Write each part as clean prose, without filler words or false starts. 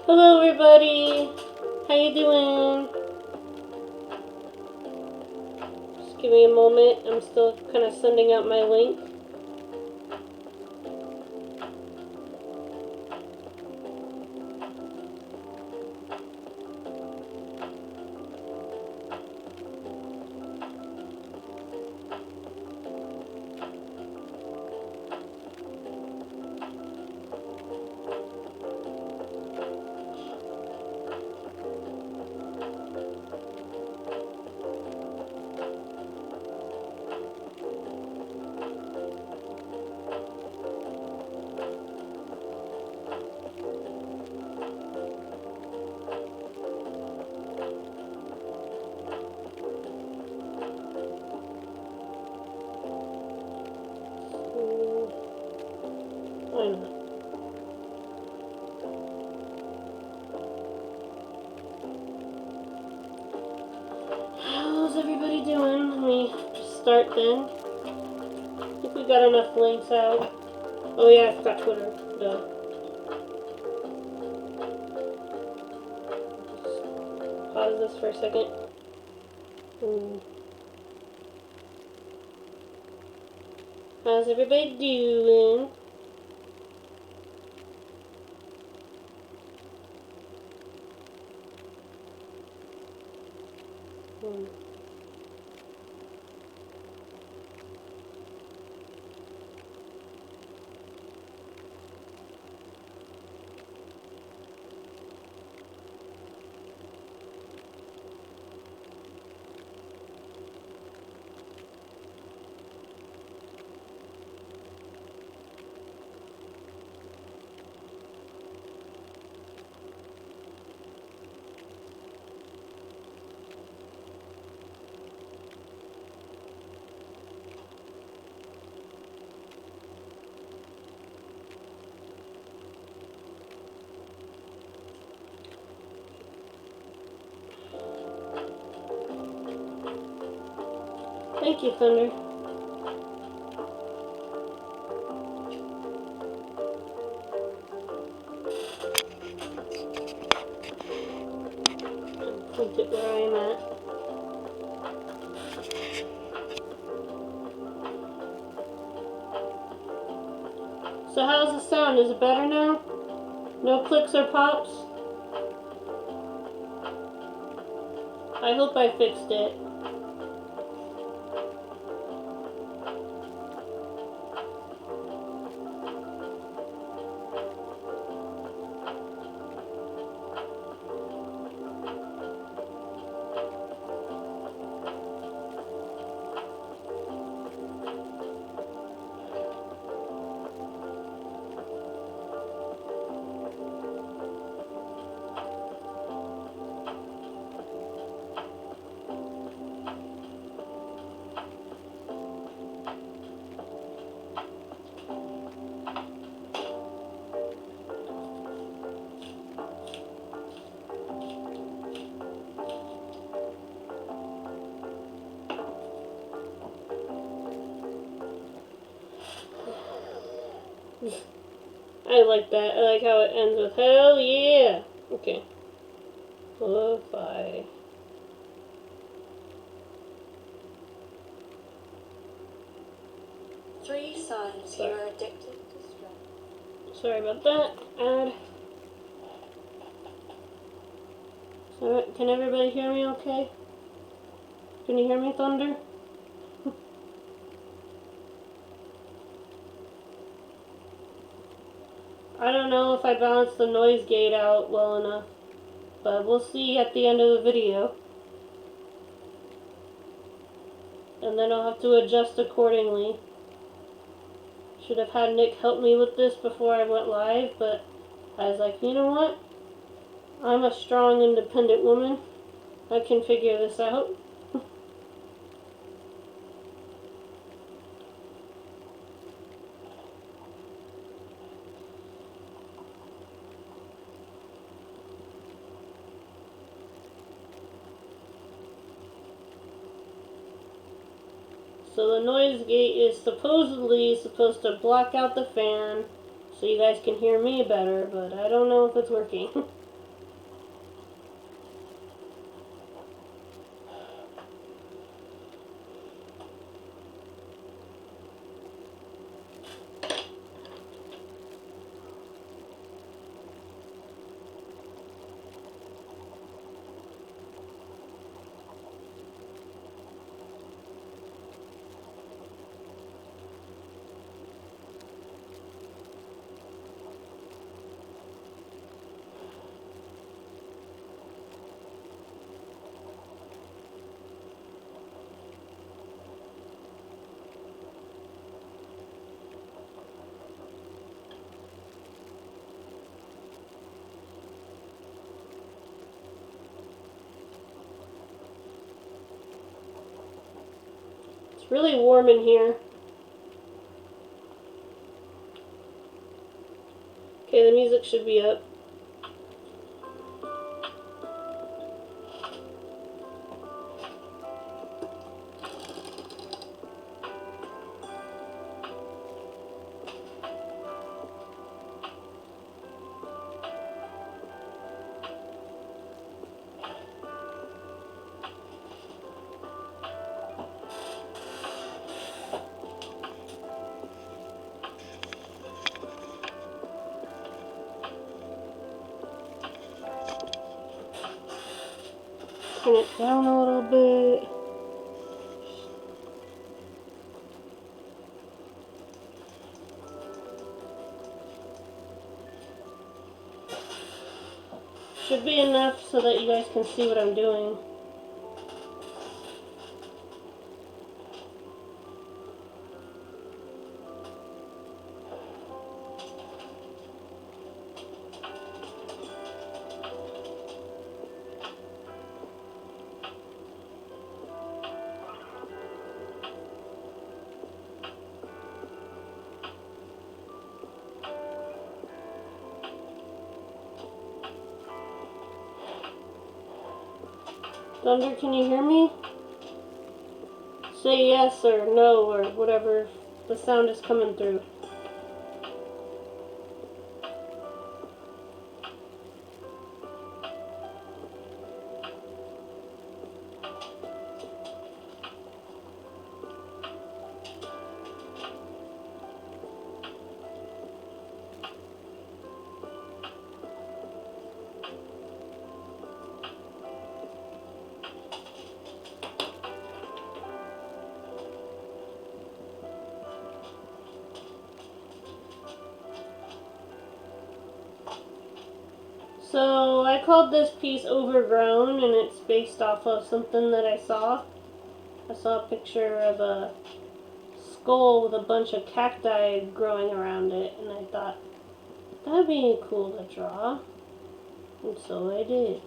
Hello everybody! How you doing? Just give me a moment. I'm still kind of sending out my link. Why not? How's everybody doing? Let me just start then. I think we got enough links out. Oh yeah, I forgot Twitter. Duh. Just pause this for a second. How's everybody doing? Thank you, Thunder. Put it where I'm at. So how's the sound? Is it better now? No clicks or pops? I hope I fixed it. I like that. I like how it ends with hell yeah. Okay. Lo-fi. Three signs you are addicted to stress. Sorry about that. Add. So, can everybody hear me okay? Can you hear me, Thunder? I don't know if I balanced the noise gate out well enough, but we'll see at the end of the video. And then I'll have to adjust accordingly. Should have had Nick help me with this before I went live, but I was like, you know what? I'm a strong, independent woman. I can figure this out. So the noise gate is supposedly supposed to block out the fan so you guys can hear me better, but I don't know if it's working. really warm in here. Okay, the music should be up. Turn it down a little bit. Should be enough so that you guys can see what I'm doing. Thunder, can you hear me? Say yes or no or whatever the sound is coming through. So I called this piece Overgrown, and it's based off of something that I saw. I saw a picture of a skull with a bunch of cacti growing around it, and I thought, that'd be cool to draw. And so I did.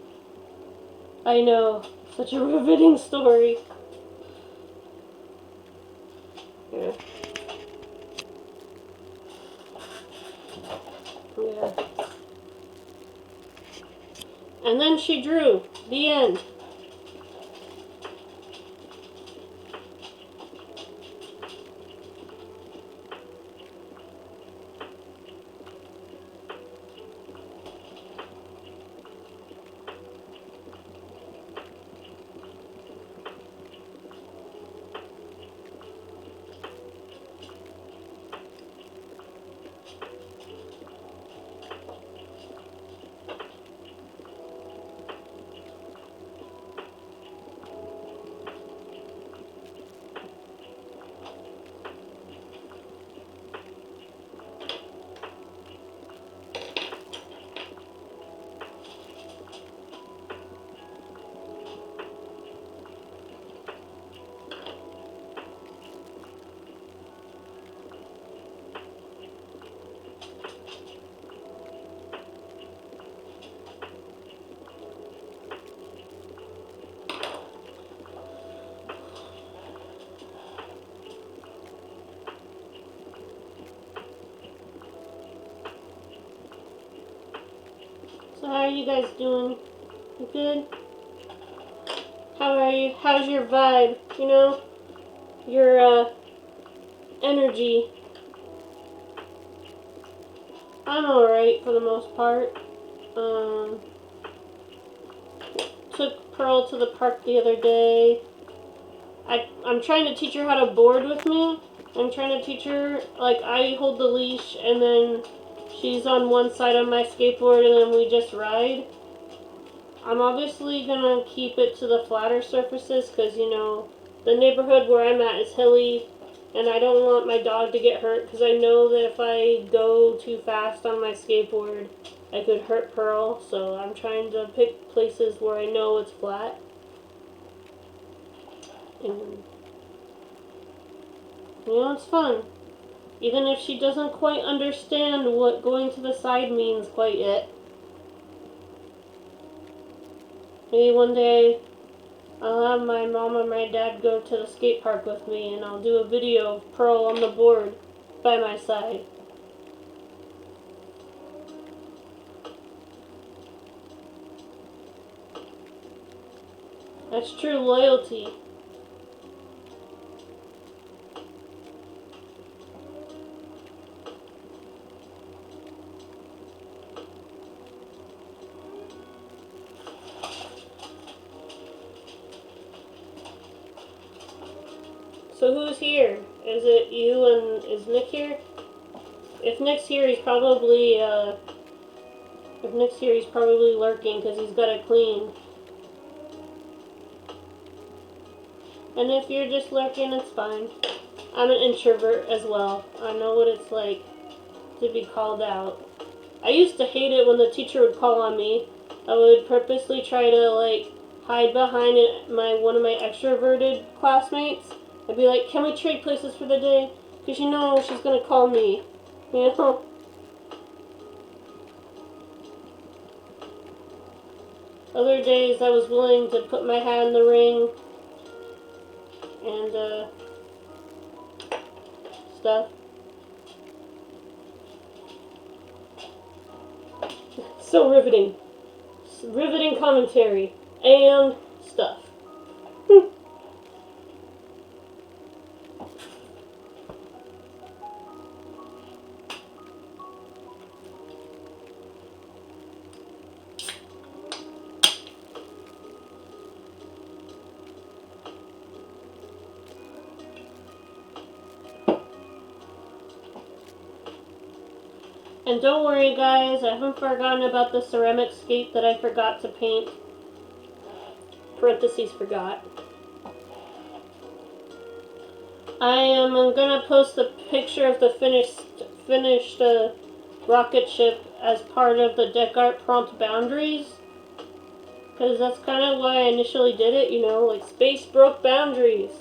I know, such a riveting story. Yeah. Yeah. And then she drew. The end. So how are you guys doing? You good? How are you? How's your vibe? You know? Your energy? I'm alright for the most part. Took Pearl to the park the other day. I'm trying to teach her how to board with me. I'm trying to teach her, like, I hold the leash and then she's on one side of my skateboard and then we just ride. I'm obviously gonna keep it to the flatter surfaces because, you know, the neighborhood where I'm at is hilly and I don't want my dog to get hurt because I know that if I go too fast on my skateboard, I could hurt Pearl. So I'm trying to pick places where I know it's flat. And, you know, it's fun. Even if she doesn't quite understand what going to the side means quite yet. Maybe one day I'll have my mom or my dad go to the skate park with me, and I'll do a video of Pearl on the board by my side. That's true loyalty. So who's here? Is it you and is Nick here? If Nick's here, he's probably lurking because he's got to clean. And if you're just lurking, it's fine. I'm an introvert as well. I know what it's like to be called out. I used to hate it when the teacher would call on me. I would purposely try to hide behind one of my extroverted classmates. I'd be like, "Can we trade places for the day? Because you know she's gonna call me." You know. Other days I was willing to put my hat in the ring and stuff. So riveting. Riveting commentary and stuff. And don't worry guys, I haven't forgotten about the ceramic skate that I forgot to paint. Parentheses forgot. I am gonna post a picture of the finished rocket ship as part of the deck art prompt boundaries. Because that's kind of why I initially did it, you know, like space broke boundaries.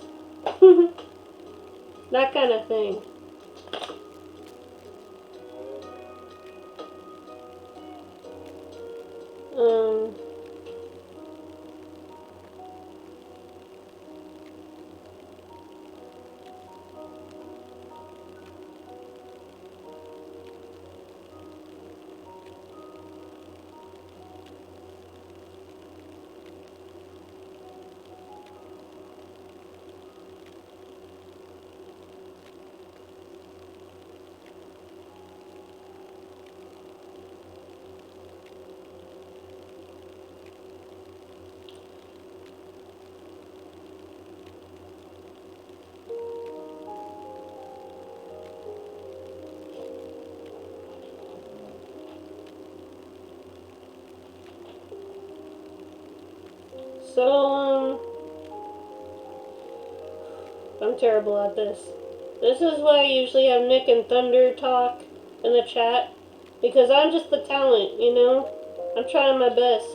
That kind of thing. So, I'm terrible at this. This is why I usually have Nick and Thunder talk in the chat. Because I'm just the talent, you know? I'm trying my best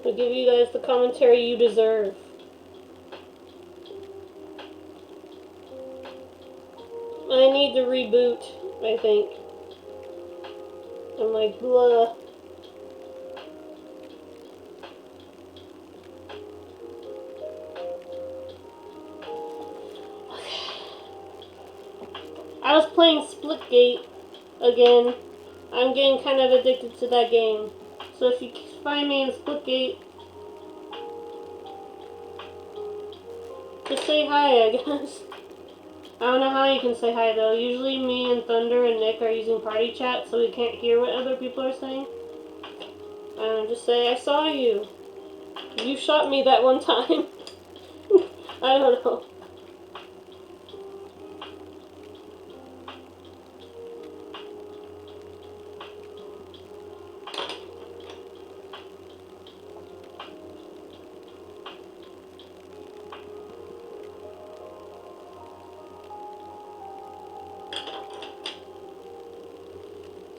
to give you guys the commentary you deserve. I need to reboot, I think. I'm like, blah. I was playing Splitgate again. I'm getting kind of addicted to that game. So if you find me in Splitgate, just say hi, I guess. I don't know how you can say hi though. Usually me and Thunder and Nick are using party chat so we can't hear what other people are saying. Just say, I saw you. You shot me that one time. I don't know.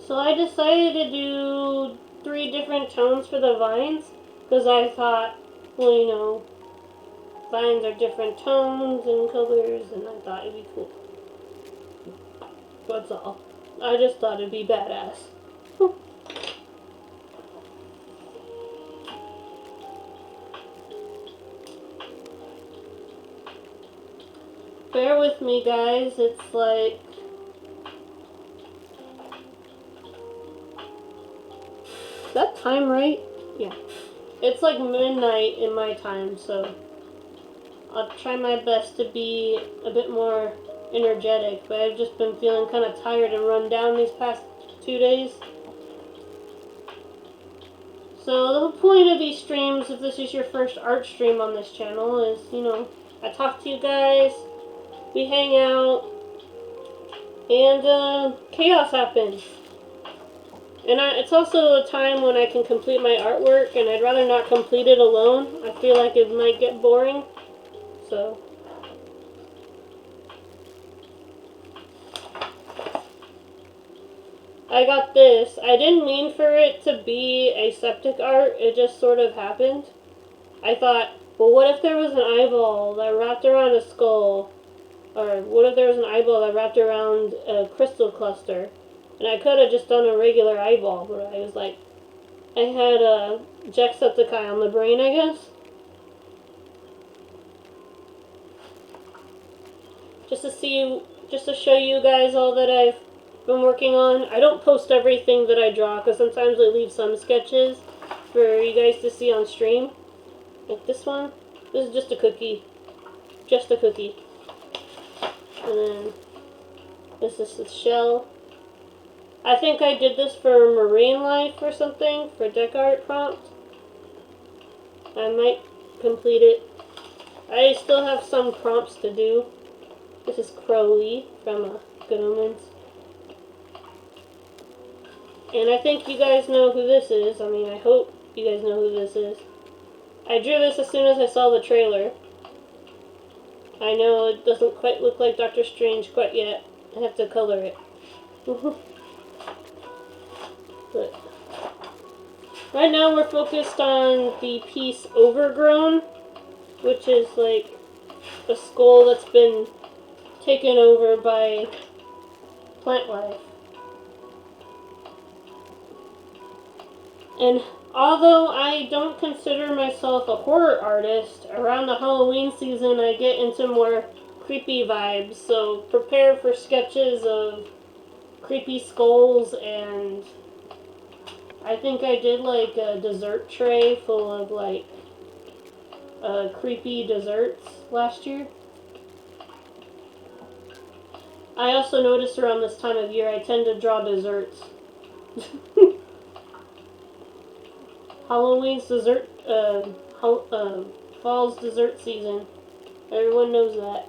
So I decided to do 3 different tones for the vines because I thought, well, you know, vines are different tones and colors, and I thought it'd be cool. That's all. I just thought it'd be badass. Bear with me, guys. It's like... Is that time right? Yeah. It's like midnight in my time, so I'll try my best to be a bit more energetic, but I've just been feeling kind of tired and run down these past 2 days. So the whole point of these streams, if this is your first art stream on this channel, is, you know, I talk to you guys, we hang out, and chaos happens. And it's also a time when I can complete my artwork, and I'd rather not complete it alone. I feel like it might get boring. So, I got this. I didn't mean for it to be aseptic art. It just sort of happened. I thought, well, what if there was an eyeball that wrapped around a skull? Or what if there was an eyeball that wrapped around a crystal cluster? And I could have just done a regular eyeball, but I was like, I had a Jacksepticeye on the brain, I guess. Just to show you guys all that I've been working on. I don't post everything that I draw, because sometimes I leave some sketches for you guys to see on stream. Like this one. This is just a cookie. Just a cookie. And then this is the shell. I think I did this for marine life or something, for deck art prompt. I might complete it. I still have some prompts to do. This is Crowley from Good Omens. And I think you guys know who this is. I mean, I hope you guys know who this is. I drew this as soon as I saw the trailer. I know it doesn't quite look like Doctor Strange quite yet. I have to color it. But right now we're focused on the piece Overgrown, which is like a skull that's been taken over by plant life. And although I don't consider myself a horror artist, around the Halloween season I get into more creepy vibes, so prepare for sketches of creepy skulls, and I think I did like a dessert tray full of like creepy desserts last year. I also notice around this time of year I tend to draw desserts. Halloween's dessert, fall's dessert season. Everyone knows that.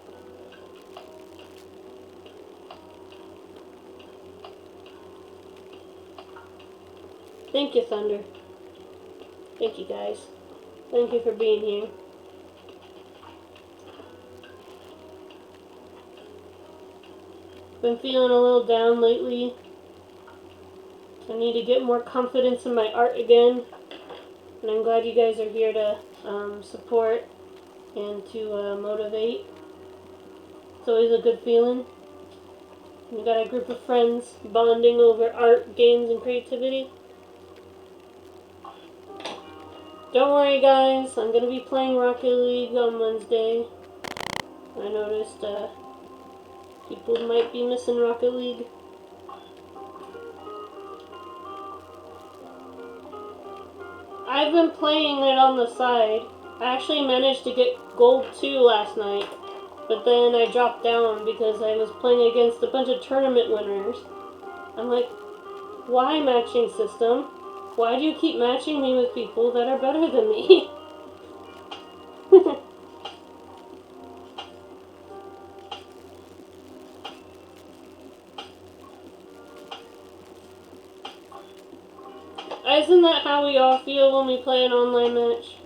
Thank you, Thunder. Thank you, guys. Thank you for being here. Been feeling a little down lately. I need to get more confidence in my art again. And I'm glad you guys are here to support and to motivate. It's always a good feeling. We got a group of friends bonding over art, games, and creativity. Don't worry, guys. I'm going to be playing Rocket League on Wednesday. I noticed people might be missing Rocket League. I've been playing it on the side. I actually managed to get Gold 2 last night, but then I dropped down because I was playing against a bunch of tournament winners. I'm like, why matching system? Why do you keep matching me with people that are better than me? Isn't that how we all feel when we play an online match?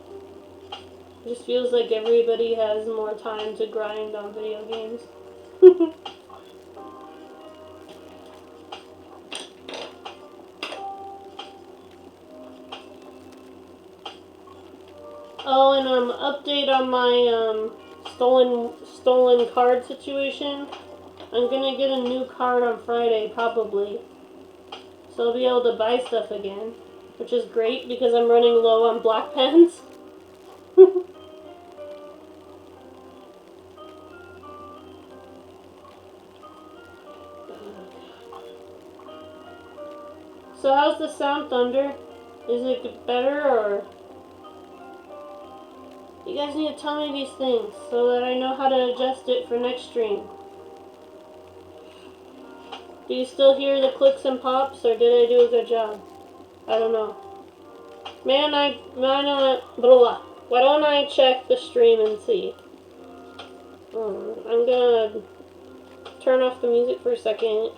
It just feels like everybody has more time to grind on video games. Oh, and update on my stolen card situation. I'm gonna get a new card on Friday, probably. So I'll be able to buy stuff again, which is great because I'm running low on black pens. So how's the sound, Thunder? Is it better, or? You guys need to tell me these things so that I know how to adjust it for next stream. Do you still hear the clicks and pops, or did I do a good job? I don't know. Why don't I check the stream and see? I'm gonna turn off the music for a second.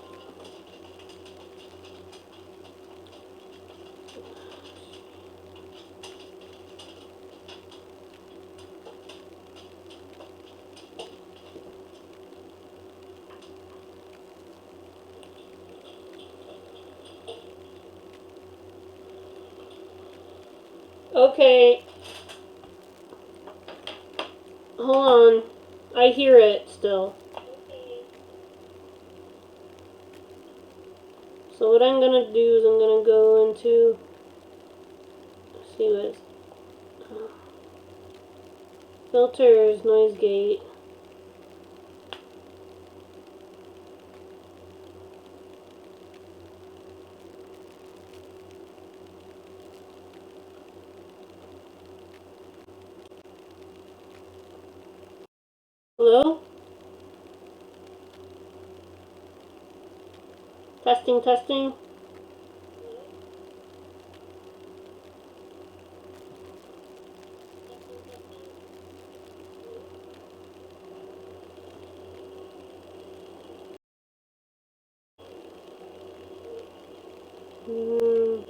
Okay. Hold on. I hear it still. So what I'm gonna do is I'm gonna go into, let's see what it's, filters, noise gate. Hello? Testing, testing. Hello?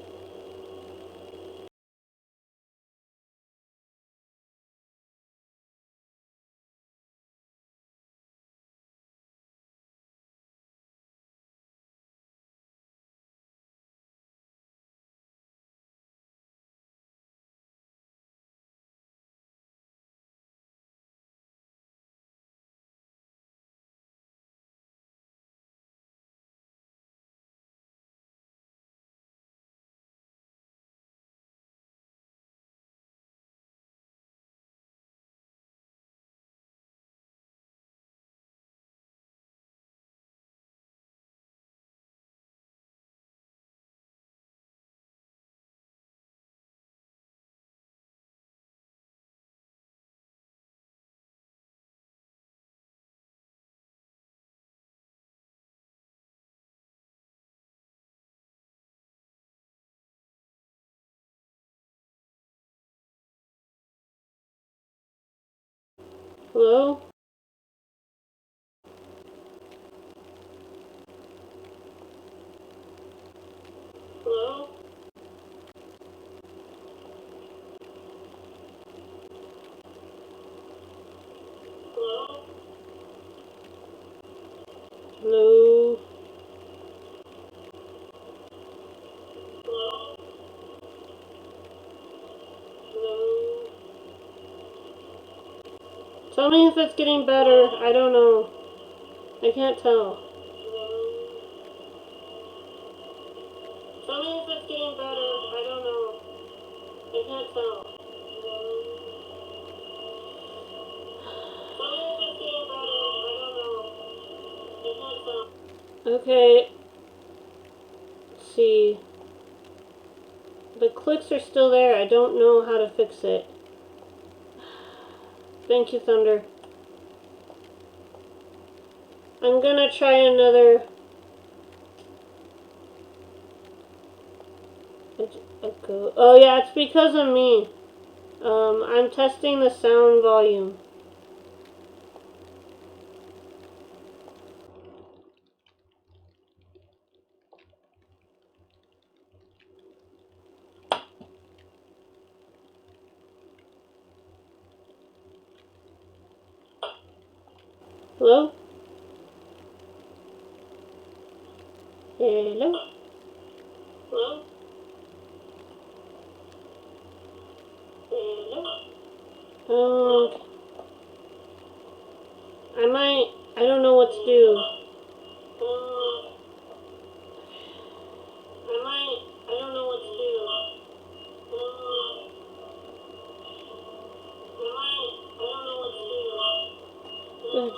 Hello? Hello? Hello? Hello? Hello? Tell me if it's getting better. I don't know. I can't tell. Tell me if it's getting better. I don't know. I can't tell. Tell me if it's getting better. I don't know. I can't tell. Okay. Let's see. The clicks are still there. I don't know how to fix it. Thank you, Thunder. I'm gonna try another echo. Oh yeah, it's because of me. I'm testing the sound volume. Hello? Hello? Hello? Hello? I don't know what to do. I don't know what to do. I don't know what to do.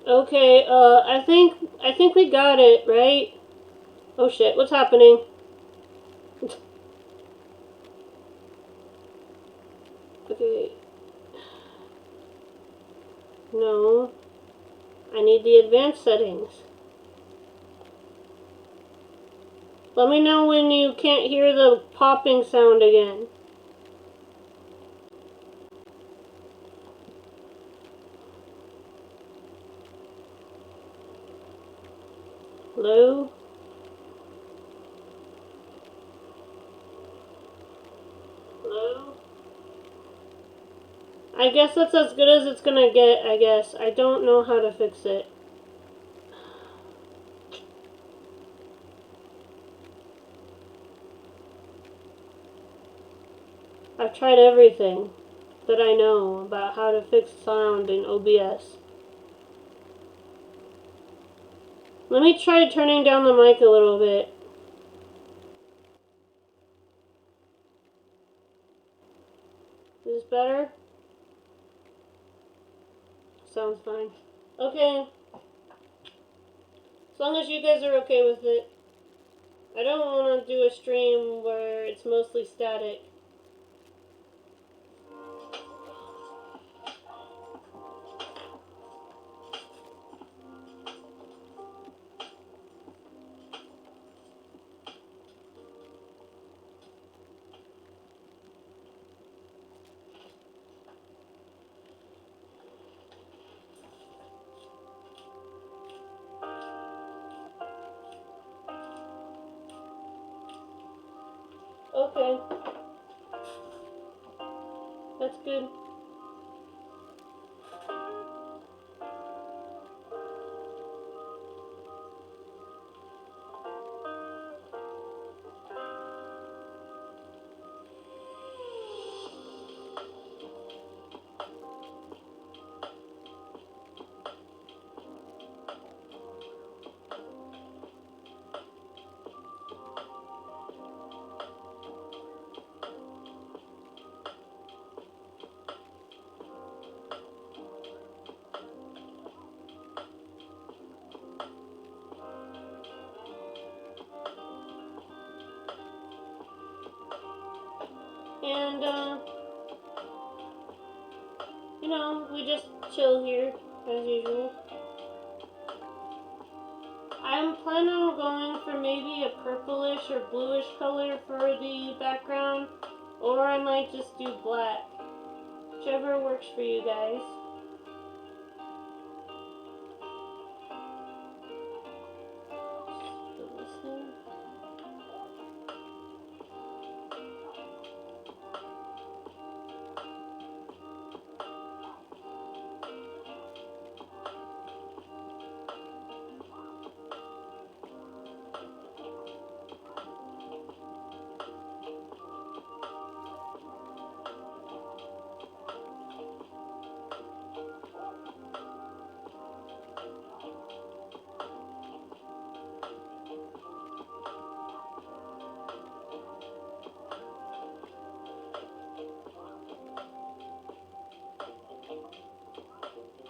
Okay, I think we got it, right? Oh shit, what's happening? Okay. No. I need the advanced settings. Let me know when you can't hear the popping sound again. Hello? Hello? I guess that's as good as it's gonna get, I guess. I don't know how to fix it. I've tried everything that I know about how to fix sound in OBS. Let me try turning down the mic a little bit. Is this better? Sounds fine. Okay. As long as you guys are okay with it. I don't want to do a stream where it's mostly static. Okay. That's good. And, you know, we just chill here, as usual. I'm planning on going for maybe a purplish or bluish color for the background, or I might just do black. Whichever works for you guys. Put this in.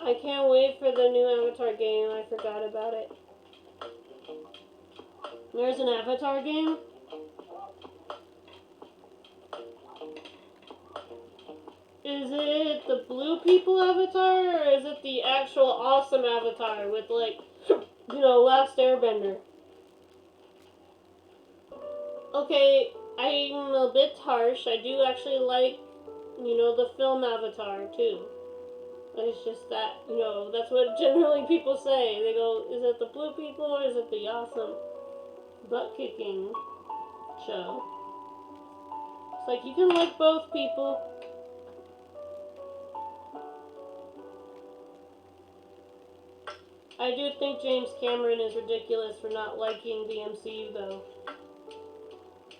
I can't wait for the new Avatar game. I forgot about it. There's an Avatar game? Is it the blue people Avatar, or is it the actual awesome Avatar with, like, you know, Last Airbender? Okay, I'm a bit harsh. I do actually like, you know, the film Avatar, too. It's just that, you know, that's what generally people say. They go, is it the blue people or is it the awesome butt-kicking show? It's like, you can like both people. I do think James Cameron is ridiculous for not liking the MCU, though.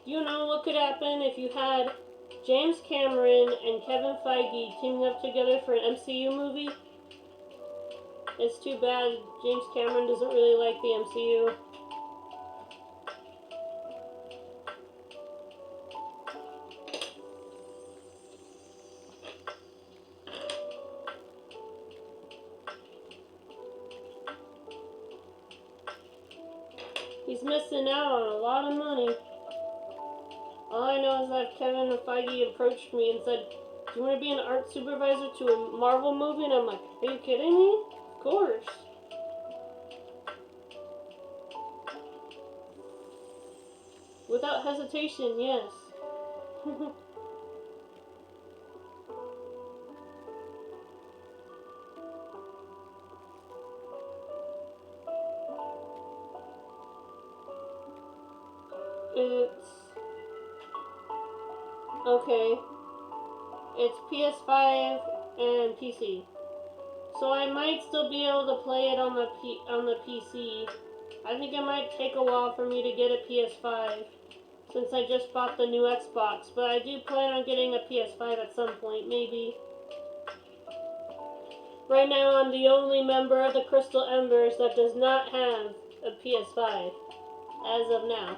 Do you know what could happen if you had James Cameron and Kevin Feige teaming up together for an MCU movie? It's too bad James Cameron doesn't really like the MCU. He's He's missing out on a lot of money. All I know is that Kevin Feige approached me and said, "Do you want to be an art supervisor to a Marvel movie?" And I'm like, "Are you kidding me? Of course." Without hesitation, yes. It's okay. It's PS5 and PC, so I might still be able to play it on the PC. I think it might take a while for me to get a PS5 since I just bought the new Xbox, but I do plan on getting a PS5 at some point, maybe. Right now, I'm the only member of the Crystal Embers that does not have a PS5 as of now.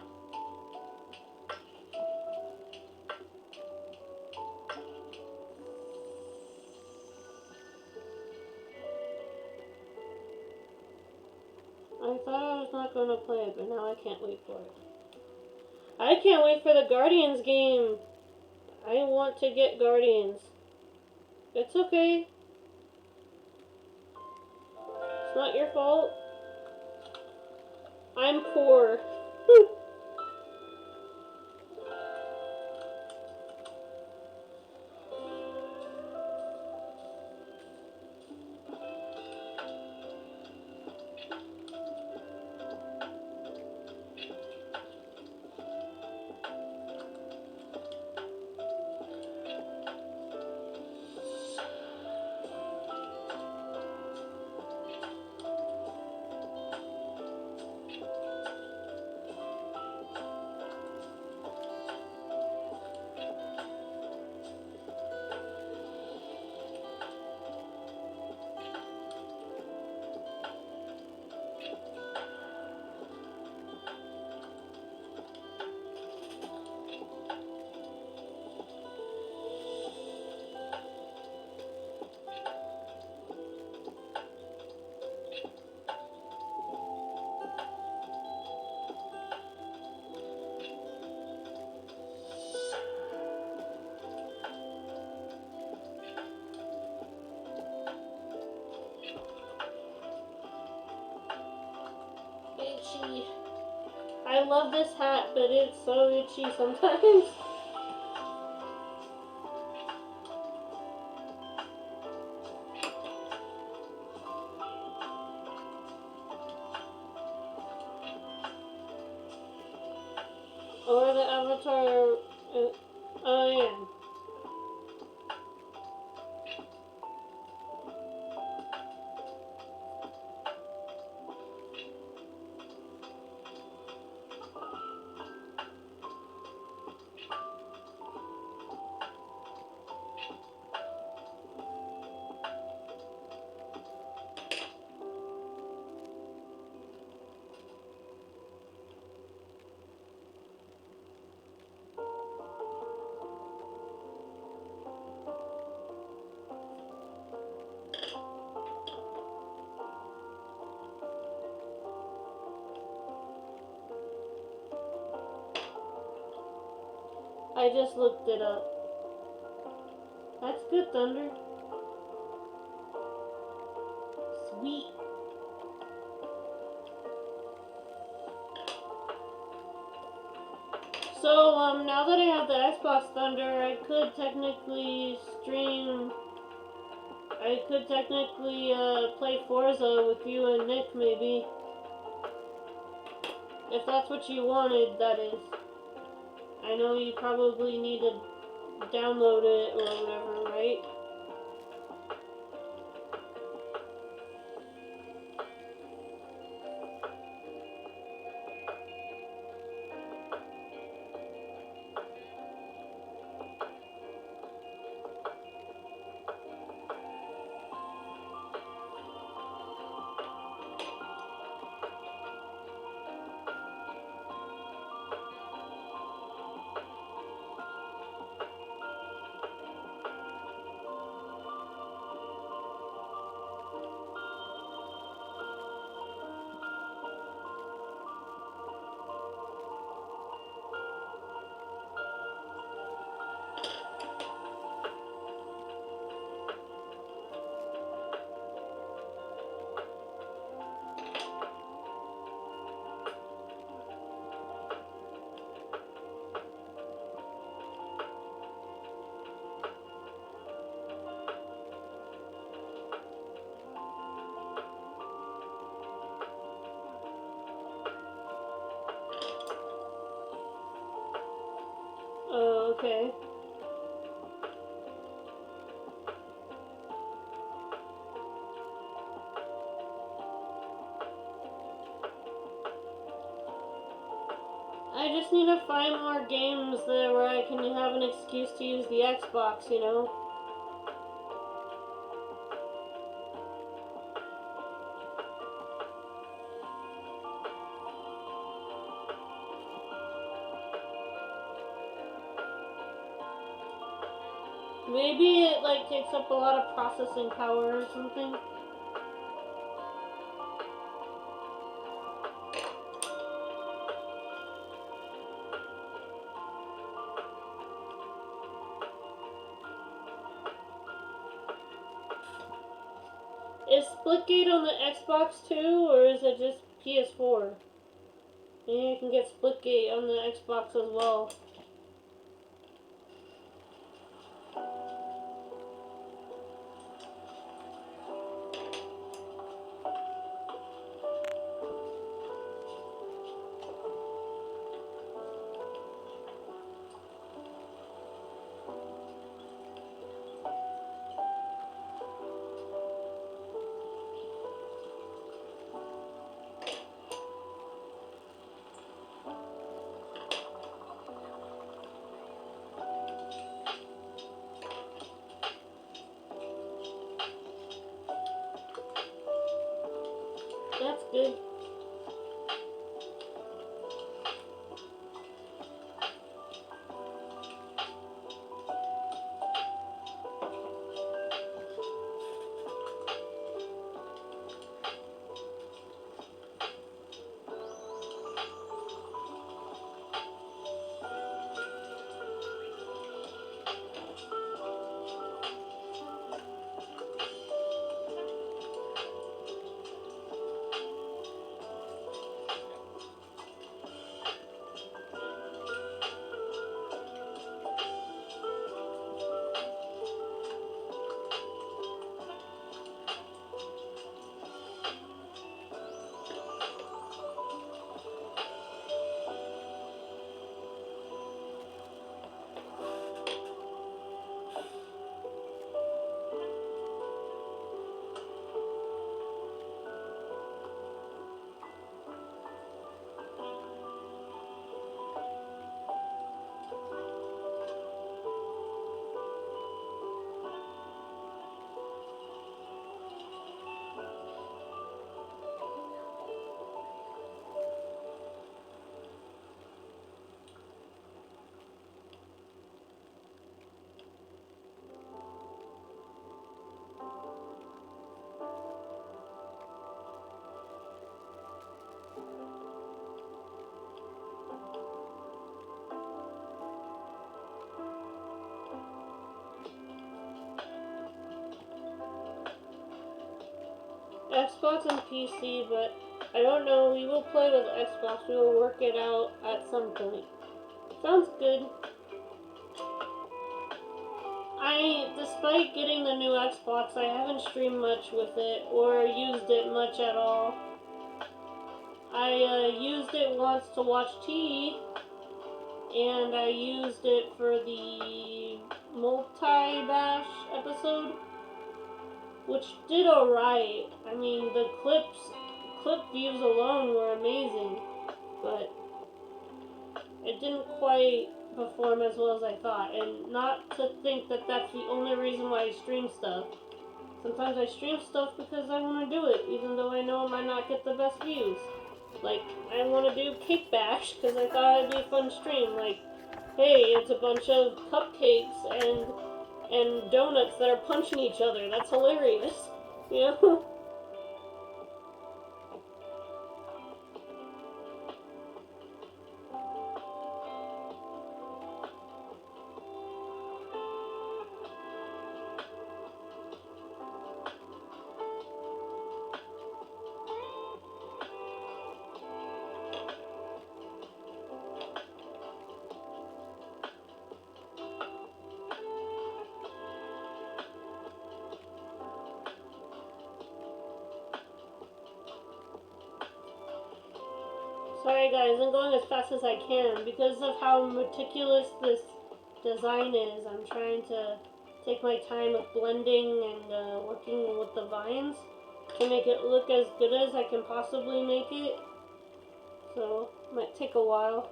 I thought I was not going to play it, but now I can't wait for it. I can't wait for the Guardians game. I want to get Guardians. It's okay. It's not your fault. I'm poor. Itchy. I love this hat, but it's so itchy sometimes. Or the avatar. Oh, yeah. I just looked it up. That's good, Thunder. Sweet. So, now that I have the Xbox Thunder, I could technically stream. I could technically, play Forza with you and Nick, maybe. If that's what you wanted, that is. I know you probably need to download it or whatever, right? Okay. I just need to find more games there where I can have an excuse to use the Xbox, you know? Maybe it like takes up a lot of processing power or something. Is Splitgate on the Xbox too, or is it just PS4? Maybe I can get Splitgate on the Xbox as well. That's good. Xbox and PC, but I don't know. We will play with Xbox. We will work it out at some point. Sounds good. Despite getting the new Xbox, I haven't streamed much with it or used it much at all. I used it once to watch T, and I used it for the multi-bash episode, which did alright. I mean, the clip views alone were amazing, but it didn't quite perform as well as I thought. And not to think that that's the only reason why I stream stuff. Sometimes I stream stuff because I want to do it, even though I know I might not get the best views. Like, I want to do Cake Bash because I thought it'd be a fun stream. Like, hey, it's a bunch of cupcakes and donuts that are punching each other. That's hilarious. You know? Sorry guys, I'm going as fast as I can because of how meticulous this design is. I'm trying to take my time with blending and working with the vines to make it look as good as I can possibly make it. So, it might take a while.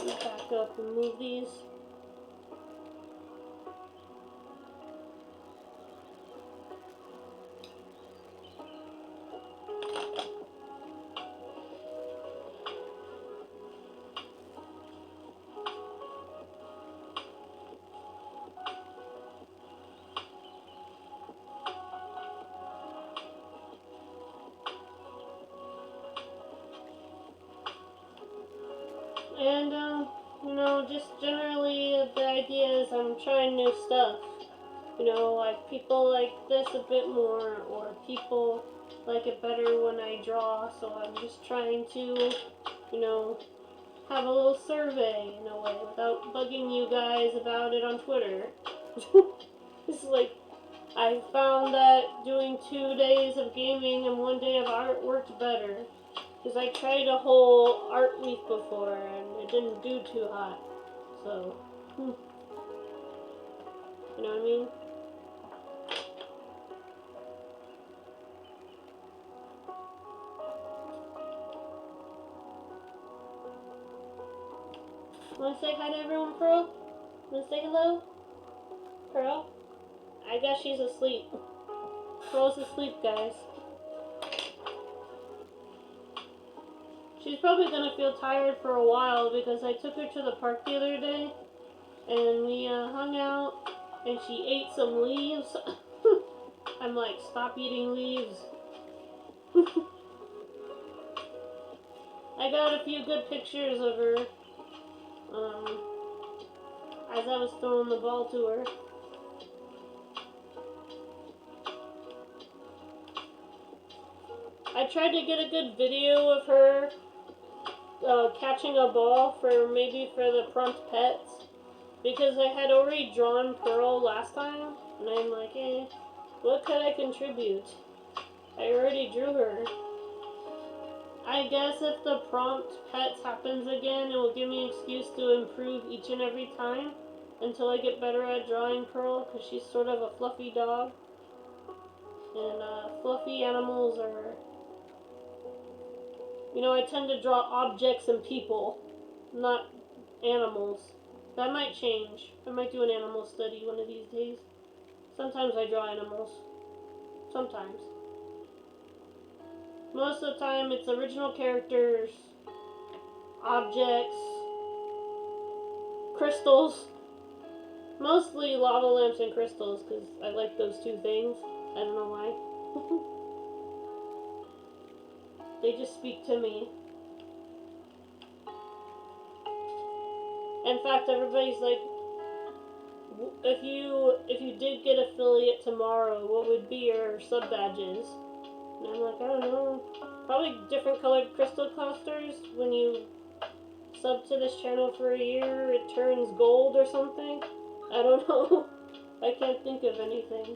Back up and move these. And, you know, just generally the idea is I'm trying new stuff. You know, like people like this a bit more, or people like it better when I draw, so I'm just trying to, you know, have a little survey in a way without bugging you guys about it on Twitter. It's like, I found that doing 2 days of gaming and 1 day of art worked better. Because I tried a whole art week before and it didn't do too hot. So, you know what I mean? Wanna say hi to everyone, Pearl? Wanna say hello? Pearl? I guess she's asleep. Pearl's asleep, guys. She's probably gonna feel tired for a while because I took her to the park the other day and we hung out and she ate some leaves. I'm like, stop eating leaves. I got a few good pictures of her as I was throwing the ball to her. I tried to get a good video of her catching a ball for the prompt pets because I had already drawn Pearl last time and I'm like, what could I contribute? I already drew her. I guess if the prompt pets happens again, it will give me an excuse to improve each and every time until I get better at drawing Pearl because she's sort of a fluffy dog. And fluffy animals are, you know, I tend to draw objects and people, not animals. That might change. I might do an animal study one of these days. Sometimes I draw animals. Sometimes. Most of the time it's original characters, objects, crystals. Mostly lava lamps and crystals because I like those two things. I don't know why. They just speak to me. In fact, everybody's like, if you did get affiliate tomorrow, what would be your sub badges? And I'm like, I don't know. Probably different colored crystal clusters. When you sub to this channel for a year, it turns gold or something. I don't know. I can't think of anything.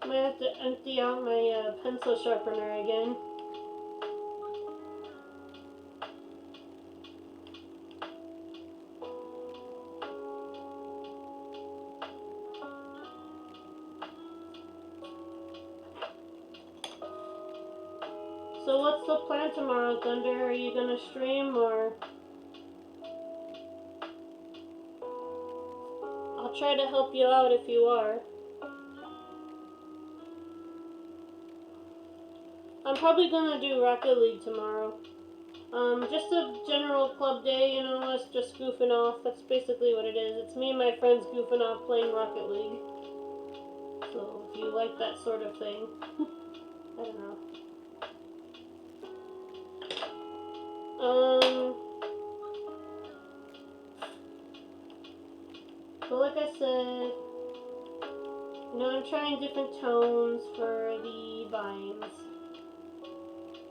I might have to empty out my pencil sharpener again. So what's the plan tomorrow, Thunder? Are you gonna stream or? I'll try to help you out if you are. I'm probably gonna do Rocket League tomorrow. Just a general club day, you know, us just goofing off. That's basically what it is. It's me and my friends goofing off playing Rocket League. So, if you like that sort of thing, I don't know. But like I said, you know, I'm trying different tones for the vines.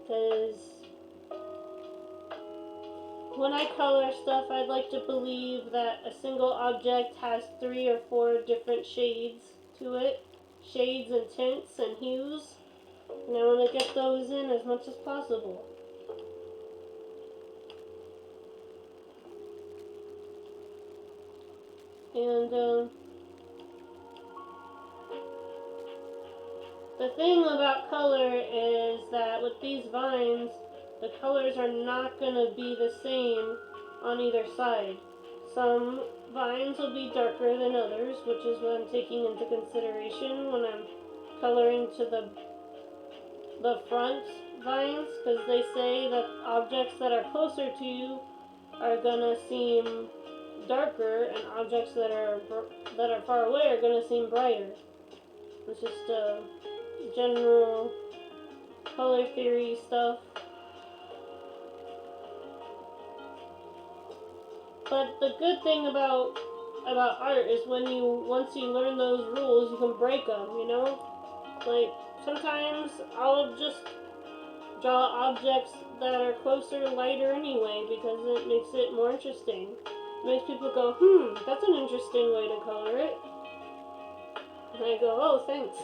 Because when I color stuff, I'd like to believe that a single object has 3 or 4 different shades to it. Shades and tints and hues. And I want to get those in as much as possible. And the thing about color is that with these vines, the colors are not going to be the same on either side. Some vines will be darker than others, which is what I'm taking into consideration when I'm coloring to the front vines, because they say that objects that are closer to you are going to seem darker, and objects that are far away are going to seem brighter. It's just general color theory stuff. But the good thing about art is once you learn those rules, you can break them, you know? Like, sometimes I'll just draw objects that are closer, lighter anyway, because it makes it more interesting. It makes people go, that's an interesting way to color it. And I go, oh, thanks.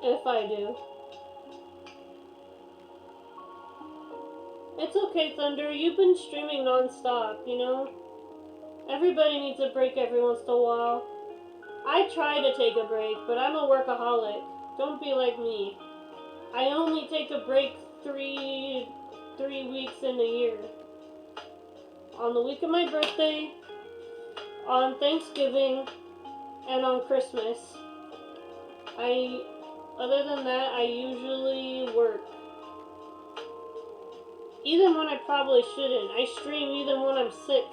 If I do. It's okay, Thunder. You've been streaming non-stop, you know? Everybody needs a break every once in a while. I try to take a break, but I'm a workaholic. Don't be like me. I only take a break three weeks in a year. On the week of my birthday, on Thanksgiving, and on Christmas. Other than that, I usually work. Even when I probably shouldn't. I stream even when I'm sick.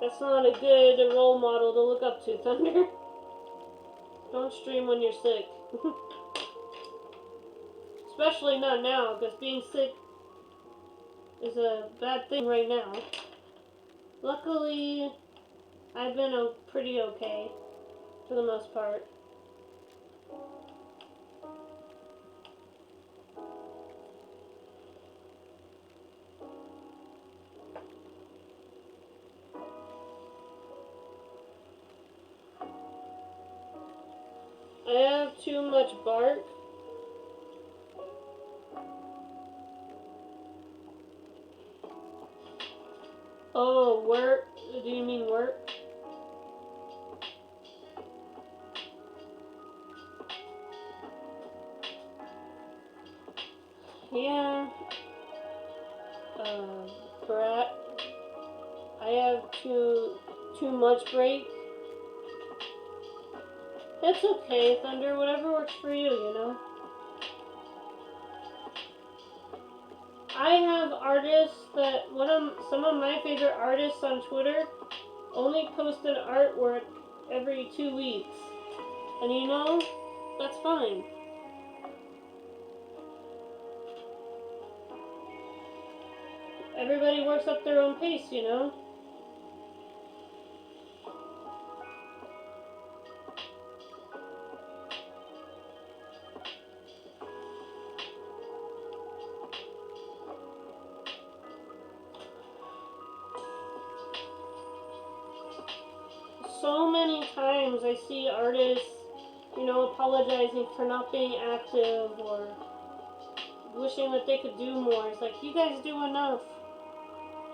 That's not a good role model to look up to, Thunder. Don't stream when you're sick. Especially not now, because being sick is a bad thing right now. Luckily, I've been pretty okay, for the most part. I have too much bark. Oh, work? Do you mean work? Yeah. Brat. I have too much break. It's okay, Thunder. Whatever works for you, you know? I have artists that some of my favorite artists on Twitter only post an artwork every 2 weeks. And you know, that's fine. Everybody works at their own pace, you know? So many times I see artists, you know, apologizing for not being active or wishing that they could do more. It's like, you guys do enough.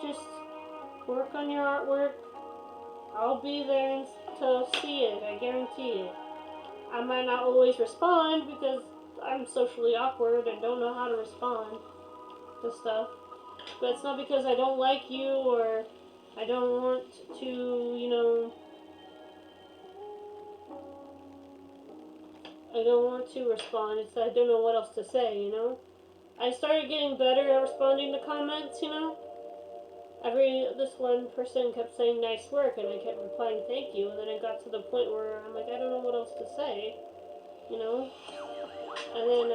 Just work on your artwork. I'll be there to see it, I guarantee it. I might not always respond because I'm socially awkward and don't know how to respond to stuff. But it's not because I don't like you or I don't want to, you know, I don't want to respond. It's I don't know what else to say, you know? I started getting better at responding to comments, you know? This one person kept saying nice work, and I kept replying thank you, and then it got to the point where I'm like, I don't know what else to say, you know? And then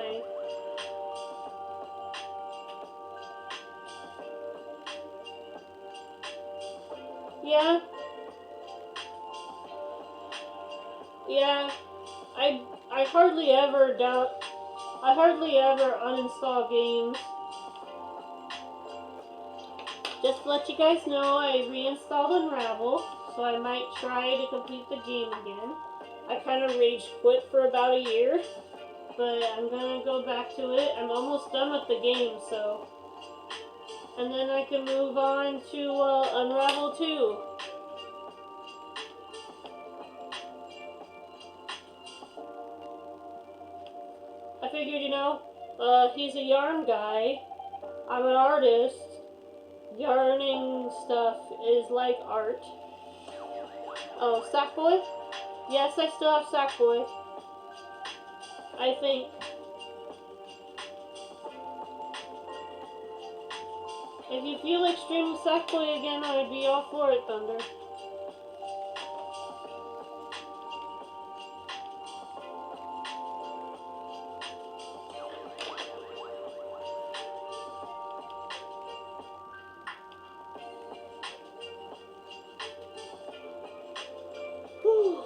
yeah, yeah, I hardly ever uninstall games. Just to let you guys know, I reinstalled Unravel, so I might try to complete the game again. I kind of rage quit for about a year, but I'm gonna go back to it. I'm almost done with the game, so. And then I can move on to Unravel 2. I figured, you know, he's a yarn guy. I'm an artist. Yarning stuff is like art. Oh, Sackboy? Yes, I still have Sackboy. I think. If you feel like streaming Sackboy again, I'd be all for it, Thunder. Whew.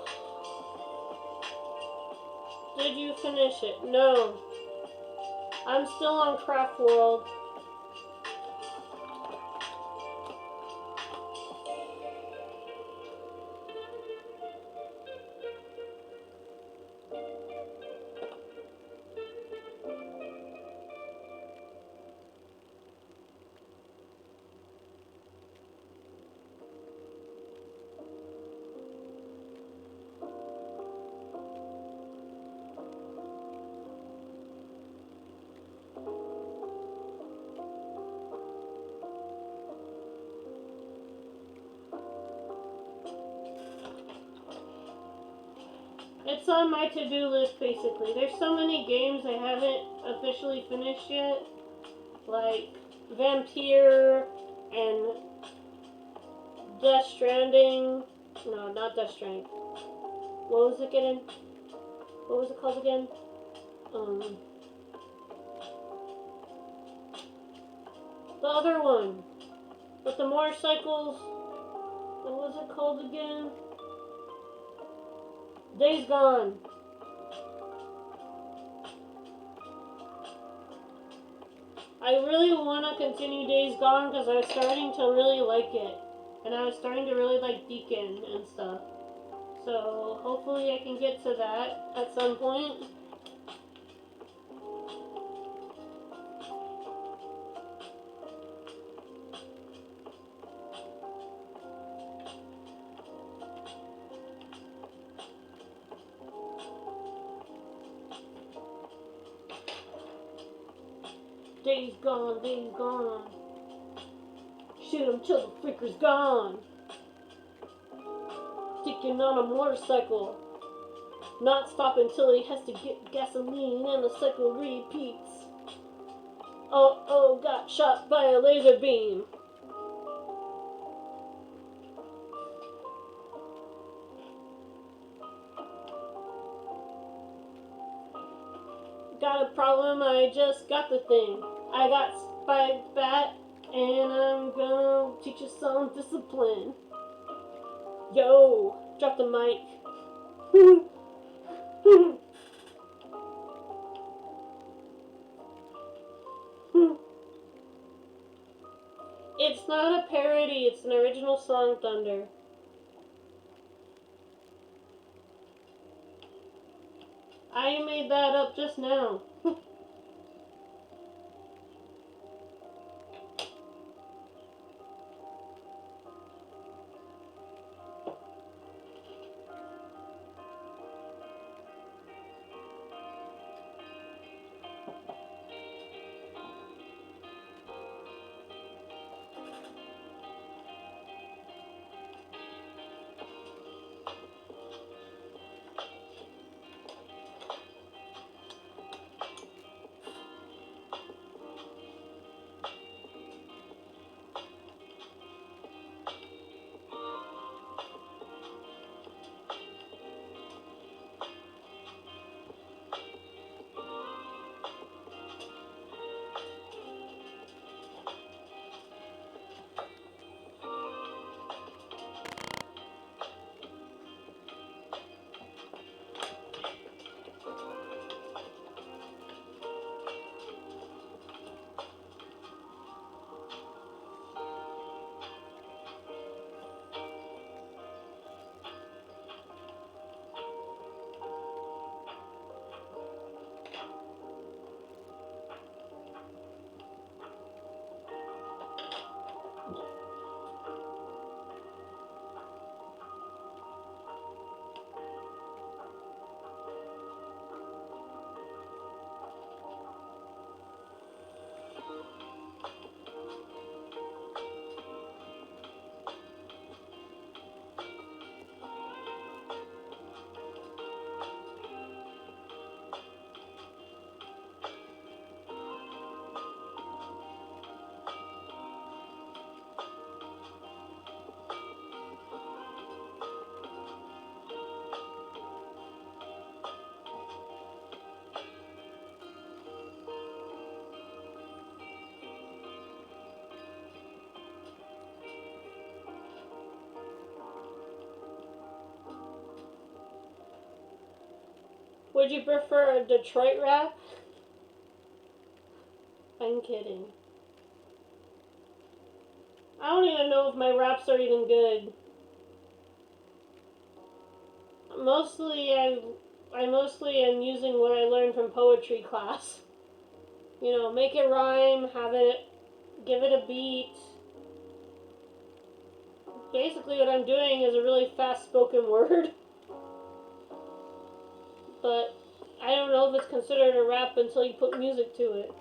Did you finish it? No. I'm still on Craft World. It's on my to-do list, basically. There's so many games I haven't officially finished yet. Like Vampire and Death Stranding. No, not Death Stranding. What was it again? What was it called again? The other one. With the motorcycles. What was it called again? Days Gone. I really want to continue Days Gone because I was starting to really like it. And I was starting to really like Deacon and stuff. So hopefully I can get to that at some point. Days gone, days gone. Shoot him till the freaker's gone. Deacon on a motorcycle. Not stopping till he has to get gasoline and the cycle repeats. Oh, got shot by a laser beam. Got a problem, I just got the thing. I got spiked bat, and I'm gonna teach you some discipline. Yo, drop the mic. It's not a parody, it's an original song, Thunder. I made that up just now. Would you prefer a Detroit rap? I'm kidding. I don't even know if my raps are even good. I mostly am using what I learned from poetry class. You know, make it rhyme, give it a beat. Basically what I'm doing is a really fast spoken word. But I don't know if it's considered a rap until you put music to it.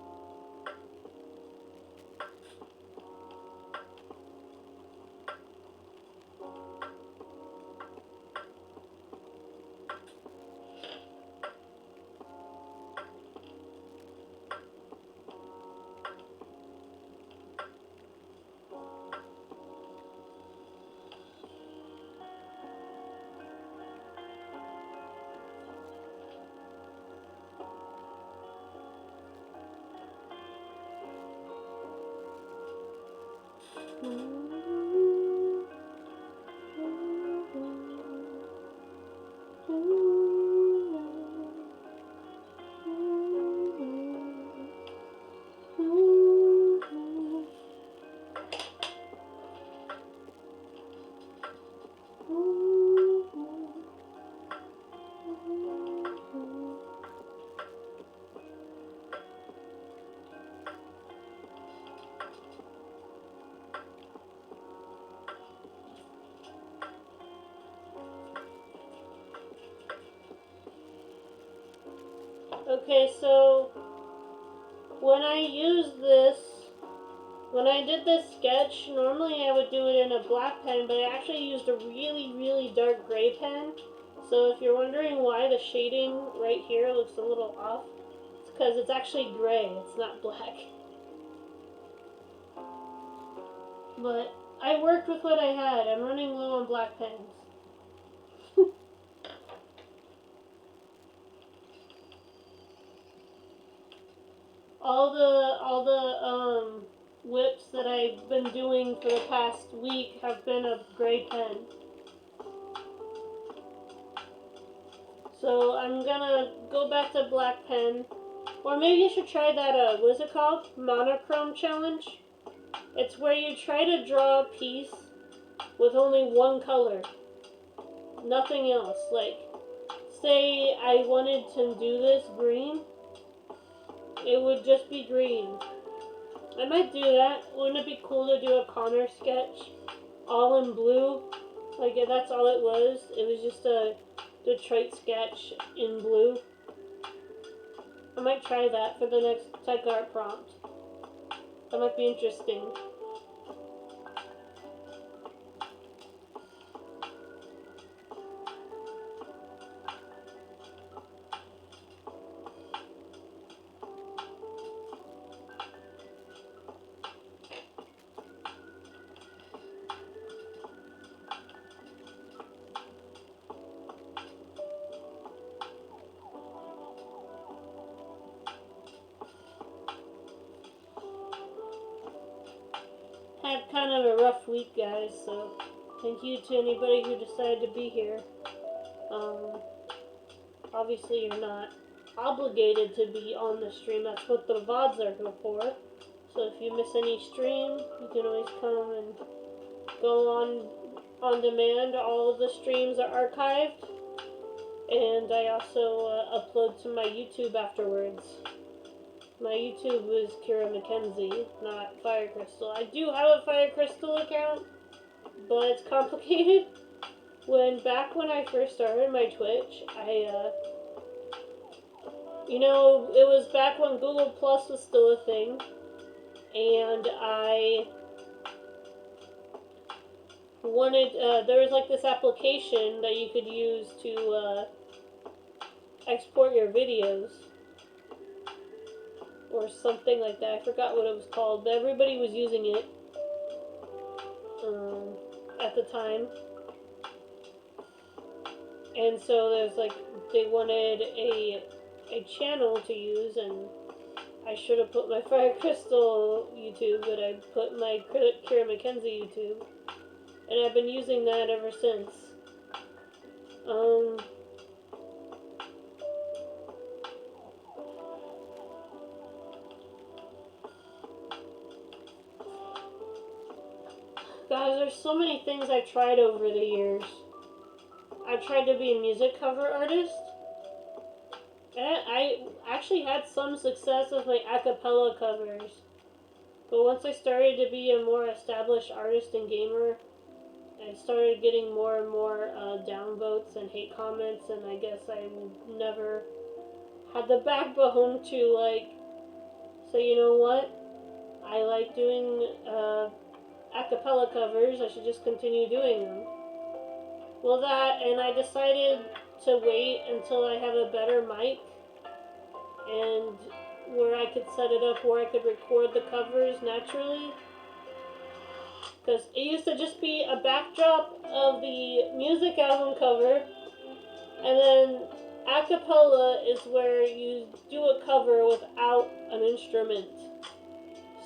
Okay, so when I did this sketch, normally I would do it in a black pen, but I actually used a really, really dark gray pen. So if you're wondering why the shading right here looks a little off, it's because it's actually gray, it's not black. But I worked with what I had. I'm running low on black pens. all the whips that I've been doing for the past week have been a gray pen. So I'm gonna go back to black pen. Or maybe I should try that, what is it called? Monochrome challenge? It's where you try to draw a piece with only one color. Nothing else. Like, say I wanted to do this green, it would just be green. I might do that. Wouldn't it be cool to do a Connor sketch all in blue? Like, that's all it was. It was just a Detroit sketch in blue. I might try that for the next tech art prompt. That might be interesting. Had kind of a rough week, guys, so thank you to anybody who decided to be here. Obviously you're not obligated to be on the stream. That's what the VODs are for. So if you miss any stream, you can always come and go on demand. All of the streams are archived. And I also upload to my YouTube afterwards. My YouTube is Kira McKenzie, not Fire Crystal. I do have a Fire Crystal account, but it's complicated. Back when I first started my Twitch, it was back when Google Plus was still a thing, and I wanted, there was like this application that you could use to export your videos, or something like that. I forgot what it was called, but everybody was using it at the time. And so there's like, they wanted a channel to use, and I should have put my Fire Crystal YouTube, but I put my Kira McKenzie YouTube, and I've been using that ever since. Guys, there's so many things I've tried over the years. I've tried to be a music cover artist. And I actually had some success with my a cappella covers. But once I started to be a more established artist and gamer, I started getting more and more downvotes and hate comments, and I guess I never had the backbone to, like, say, you know what? I like doing a cappella covers, I should just continue doing them. Well, that, and I decided to wait until I have a better mic and where I could set it up where I could record the covers naturally. Because it used to just be a backdrop of the music album cover, and then a cappella is where you do a cover without an instrument.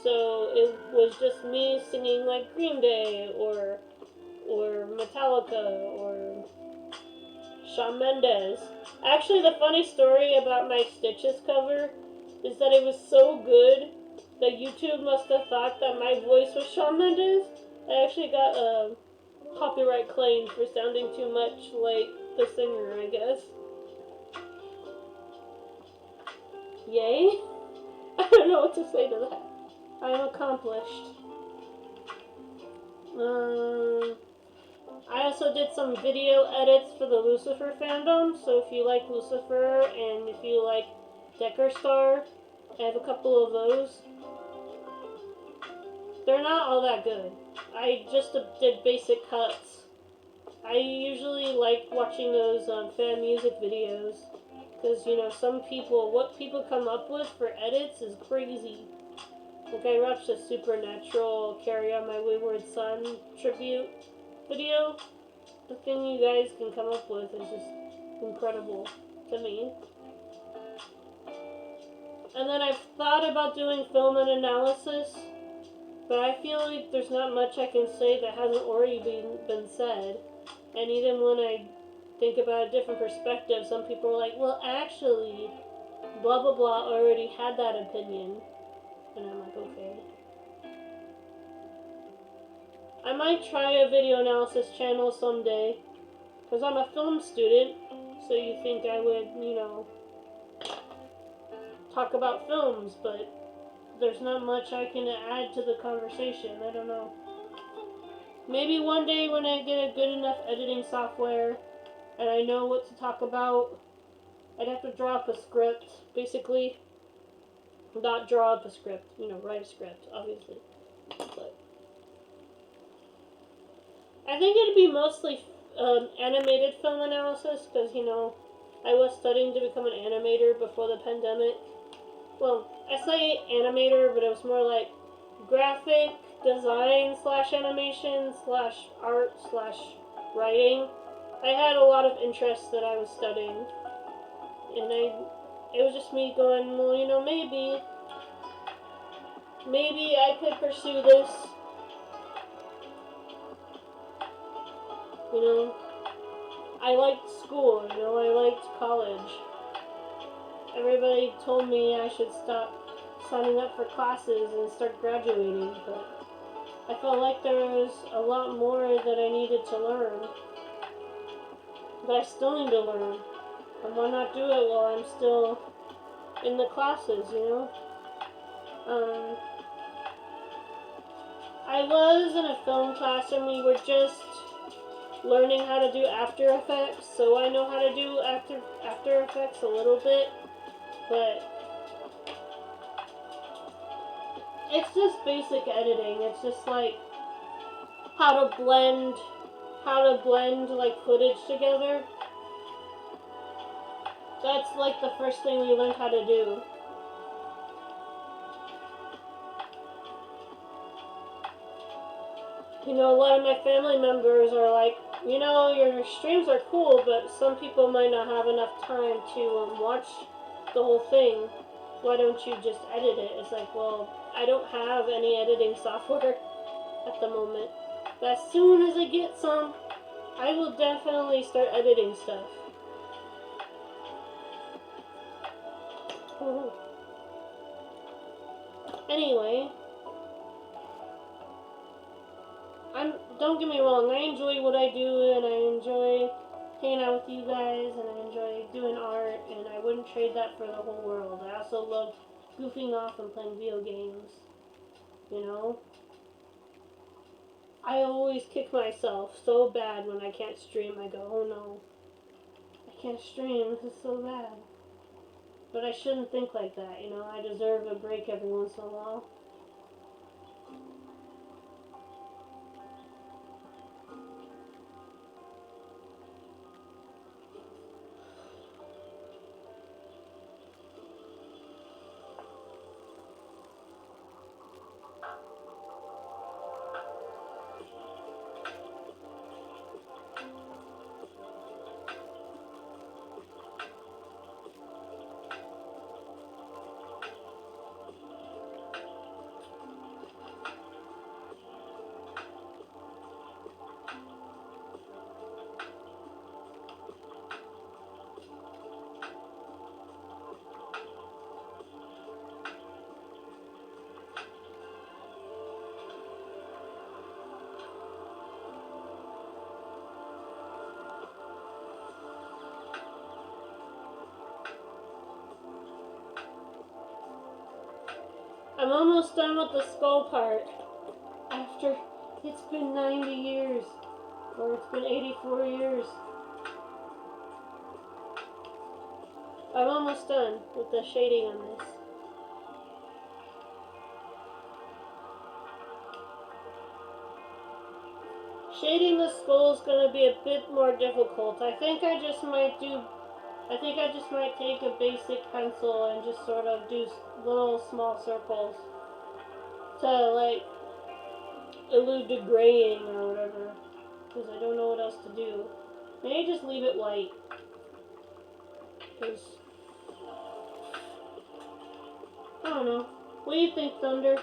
So it was just me singing like Green Day or Metallica or Shawn Mendes. Actually, the funny story about my Stitches cover is that it was so good that YouTube must have thought that my voice was Shawn Mendes. I actually got a copyright claim for sounding too much like the singer, I guess. Yay? I don't know what to say to that. I am accomplished. I also did some video edits for the Lucifer fandom, so if you like Lucifer and if you like Decker Star, I have a couple of those. They're not all that good. I just did basic cuts. I usually like watching those fan music videos, because, you know, some people, what people come up with for edits is crazy. Like, I watched a Supernatural Carry On My Wayward Son tribute video. The thing you guys can come up with is just incredible to me. And then I've thought about doing film and analysis, but I feel like there's not much I can say that hasn't already been said. And even when I think about a different perspective, some people are like, well, actually, blah blah blah already had that opinion. And I'm like, okay. I might try a video analysis channel someday, because I'm a film student, so you think I would, you know, talk about films, but there's not much I can add to the conversation. I don't know. Maybe one day when I get a good enough editing software and I know what to talk about, I'd have to draw up a script, basically. Not draw up a script, you know, write a script, obviously. But I think it'd be mostly animated film analysis, because, you know, I was studying to become an animator before the pandemic. Well, I say animator, but it was more like graphic design / animation / art / writing. I had a lot of interests that I was studying, and it was just me going, well, you know, maybe I could pursue this. You know, I liked school, you know, I liked college. Everybody told me I should stop signing up for classes and start graduating, but I felt like there was a lot more that I needed to learn. But I still need to learn. And why not do it while I'm still in the classes, you know? I was in a film class and we were just learning how to do After Effects, so I know how to do After Effects a little bit, but it's just basic editing. It's just like how to blend like footage together. That's like the first thing we learned how to do. You know, a lot of my family members are like, you know, your streams are cool, but some people might not have enough time to watch the whole thing. Why don't you just edit it? It's like, well, I don't have any editing software at the moment. But as soon as I get some, I will definitely start editing stuff. don't get me wrong, I enjoy what I do and I enjoy hanging out with you guys and I enjoy doing art and I wouldn't trade that for the whole world. I also love goofing off and playing video games. You know? I always kick myself so bad when I can't stream. I go, oh no, I can't stream, this is so bad. But I shouldn't think like that, you know? I deserve a break every once in a while. I'm almost done with the skull part. After it's been 90 years, or it's been 84 years. I'm almost done with the shading on this. Shading the skull is going to be a bit more difficult. I think I just might take a basic pencil and just sort of do little small circles to like elude the graying or whatever, because I don't know what else to do. Maybe just leave it white, because I don't know. What do you think, Thunder?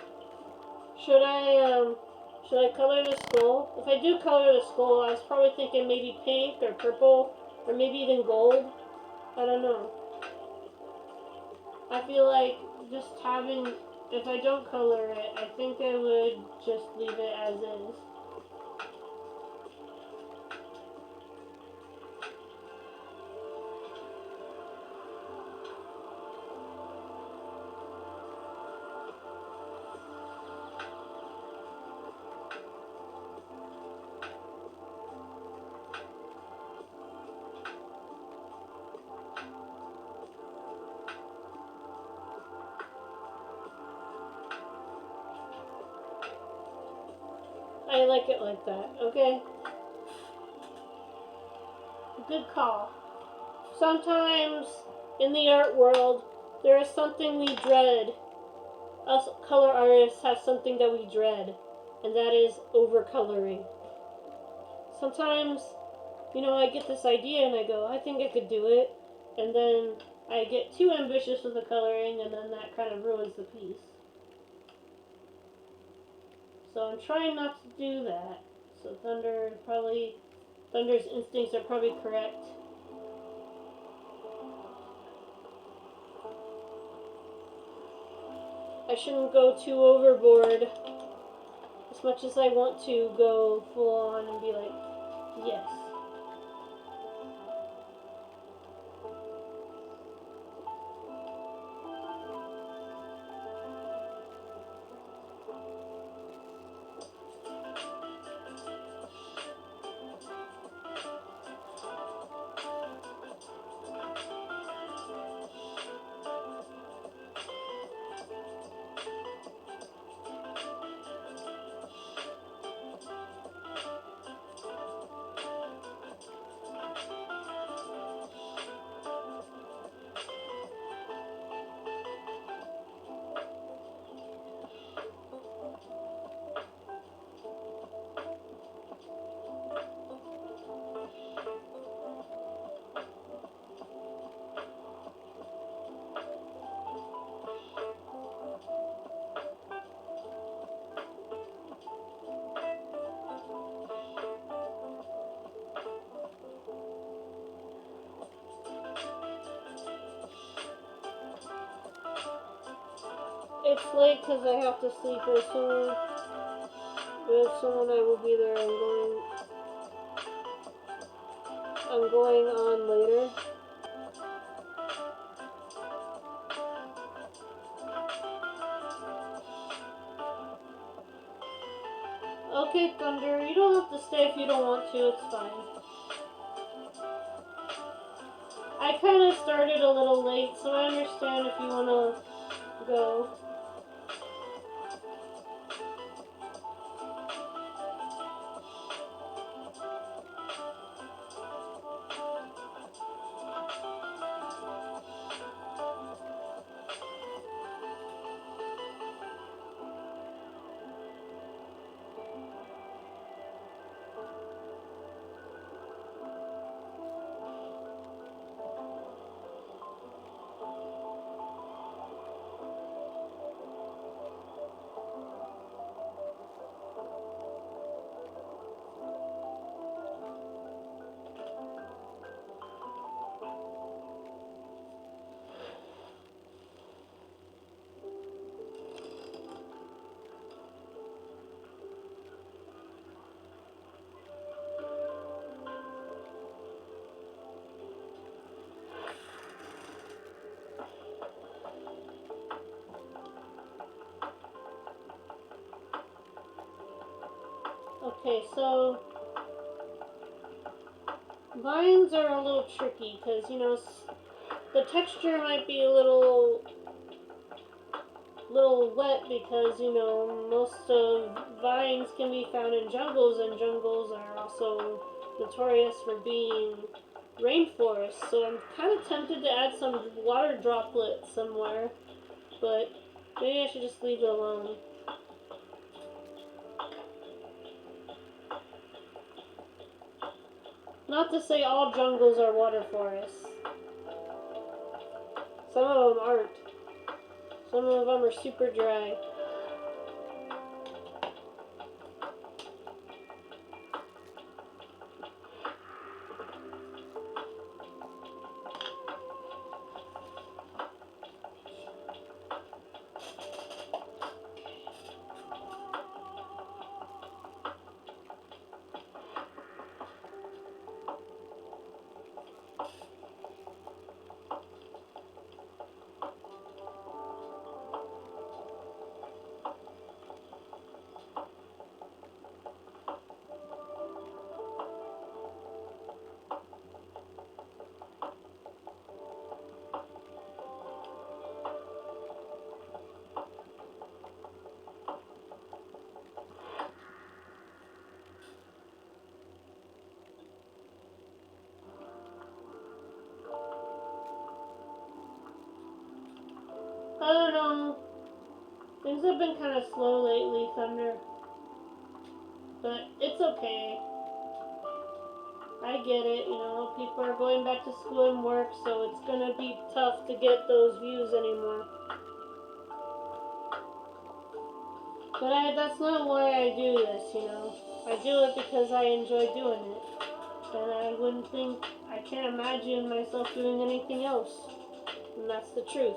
Should I color the skull? If I do color the skull, I was probably thinking maybe pink or purple or maybe even gold. I don't know. I feel like just having, if I don't color it, I think I would just leave it as is. I like it like that. Okay. Good call. Sometimes in the art world, there is something we dread. Us color artists have something that we dread, and that is overcoloring. Sometimes, I get this idea and I go, I think I could do it, and then I get too ambitious with the coloring, and then that kind of ruins the piece. So I'm trying not to do that. So Thunder's instincts are probably correct. I shouldn't go too overboard as much as I want to go full on and be like, yes. It's late because I have to sleep soon. With someone I will be there. I'm going on later. Okay, Thunder, you don't have to stay if you don't want to, it's fine. I kind of started a little late, so I understand if you want to go. Okay, so vines are a little tricky because, you know, the texture might be a little wet because, you know, most of vines can be found in jungles, and jungles are also notorious for being rainforests. So I'm kind of tempted to add some water droplets somewhere, but maybe I should just leave it alone. Not to say all jungles are water forests. Some of them aren't. Some of them are super dry. I don't know. Things have been kind of slow lately, Thunder. But it's okay. I get it, you know, people are going back to school and work, so it's gonna be tough to get those views anymore. But that's not why I do this, you know. I do it because I enjoy doing it. And I can't imagine myself doing anything else. And that's the truth.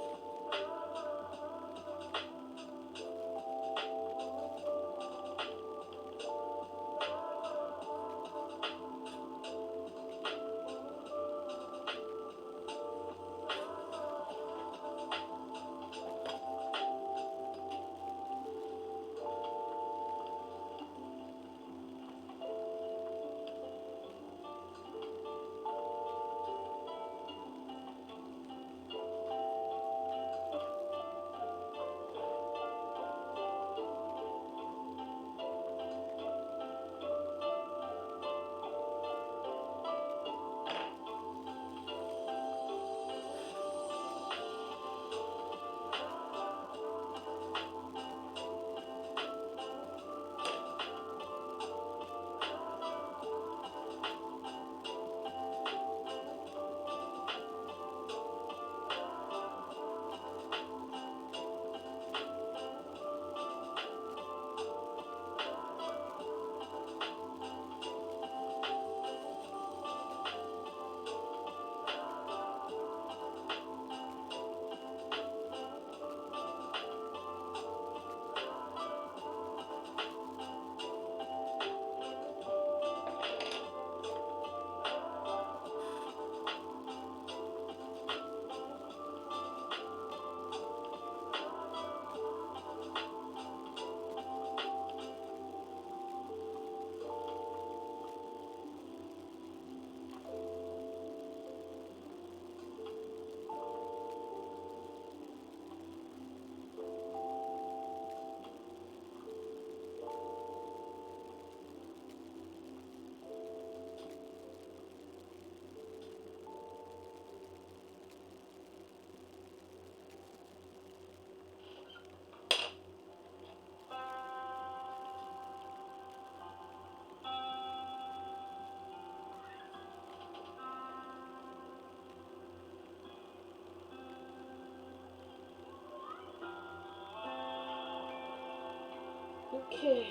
Okay.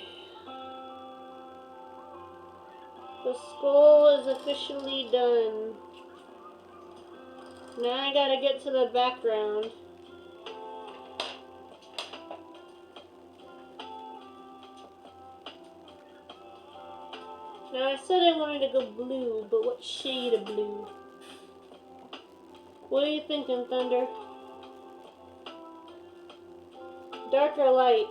The skull is officially done. Now I gotta get to the background. Now I said I wanted to go blue, but what shade of blue? What are you thinking, Thunder? Dark or light?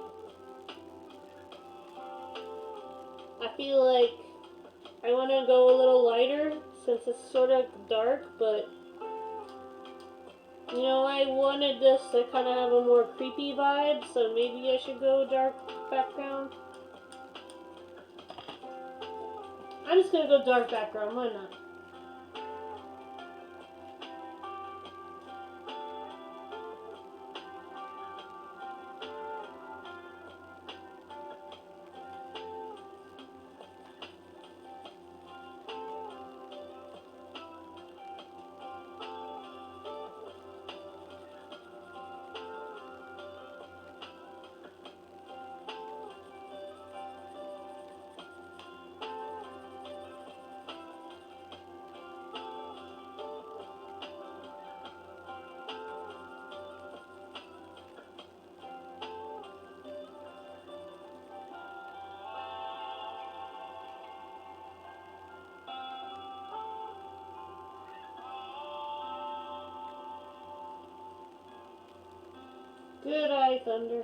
I feel like I want to go a little lighter since it's sort of dark, but you know, I wanted this to kind of have a more creepy vibe, so maybe I should go dark background. I'm just gonna go dark background, why not? Good eye, Thunder.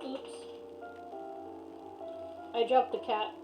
Oops. I dropped the cat.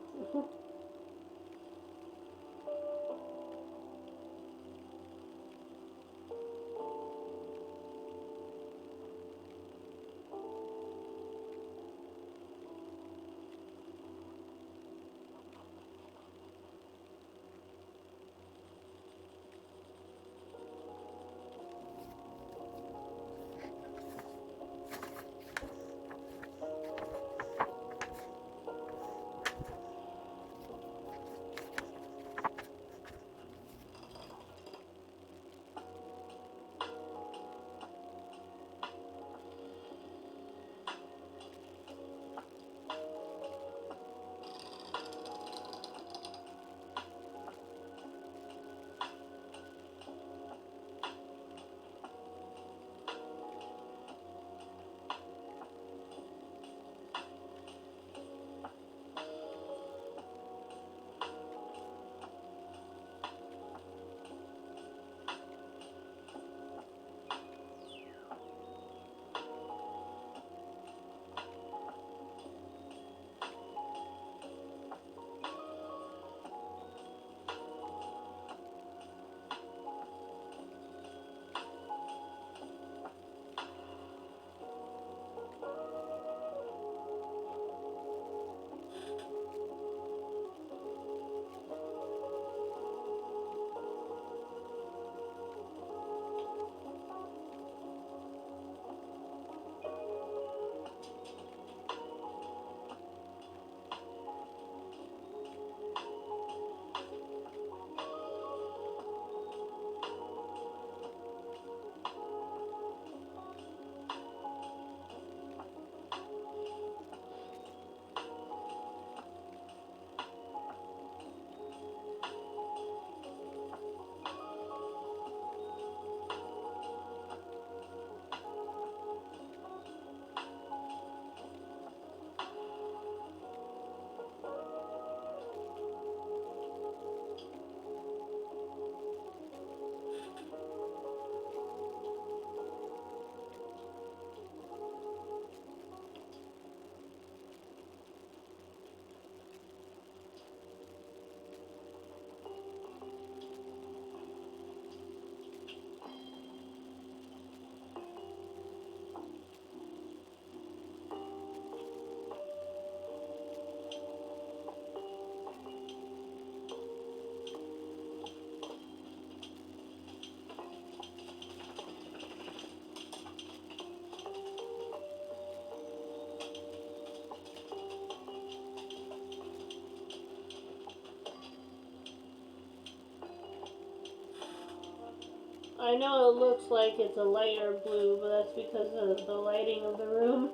I know it looks like it's a lighter blue, but that's because of the lighting of the room.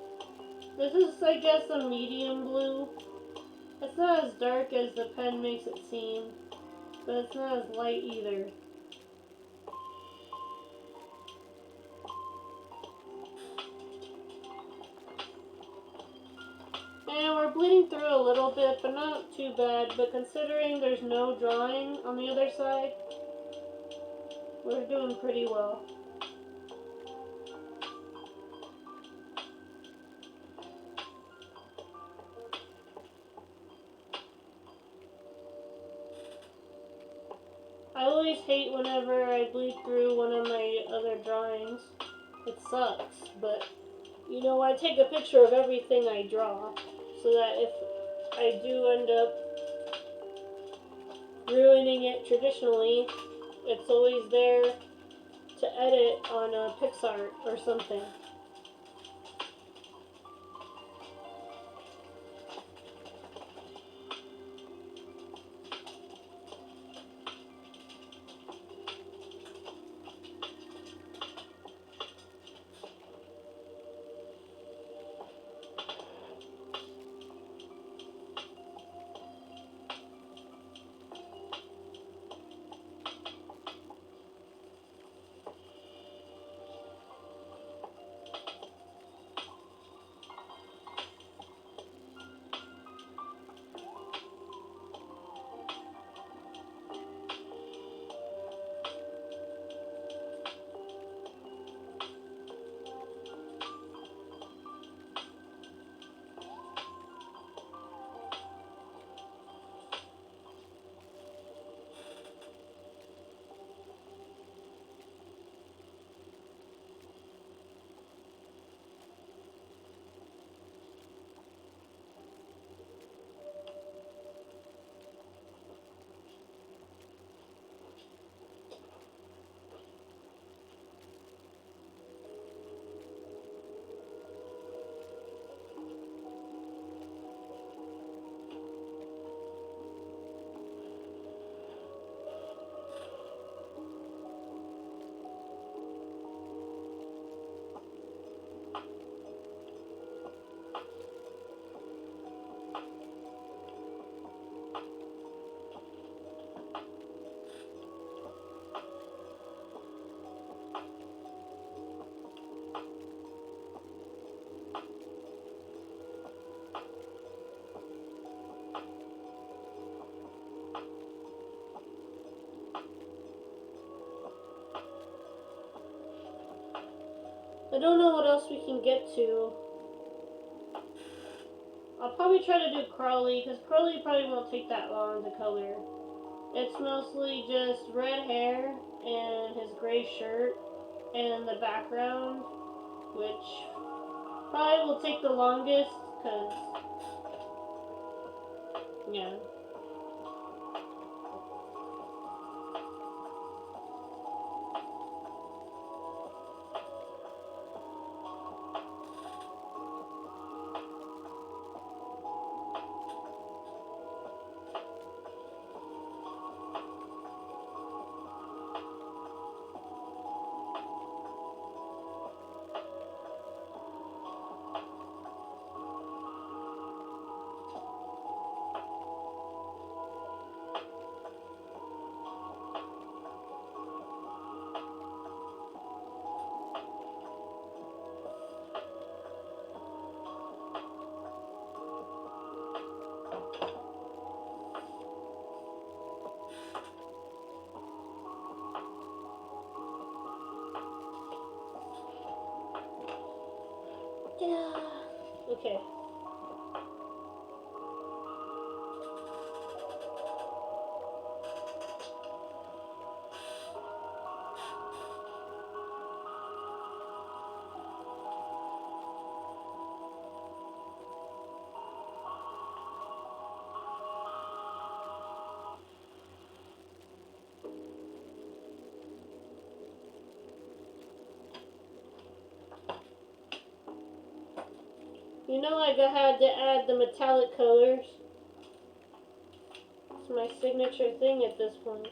This is, I guess, a medium blue. It's not as dark as the pen makes it seem, but it's not as light either. And we're bleeding through a little bit, but not too bad. But considering there's no drawing on the other side, we're doing pretty well. I always hate whenever I bleed through one of my other drawings. It sucks, but you know, I take a picture of everything I draw so that if I do end up ruining it traditionally, it's always there to edit on a PixArt or something. I don't know what else we can get to. I'll probably try to do Crowley, because Crowley probably won't take that long to color. It's mostly just red hair and his gray shirt and the background, which probably will take the longest, because, yeah. Okay. You know, like I had to add the metallic colors. It's my signature thing at this point.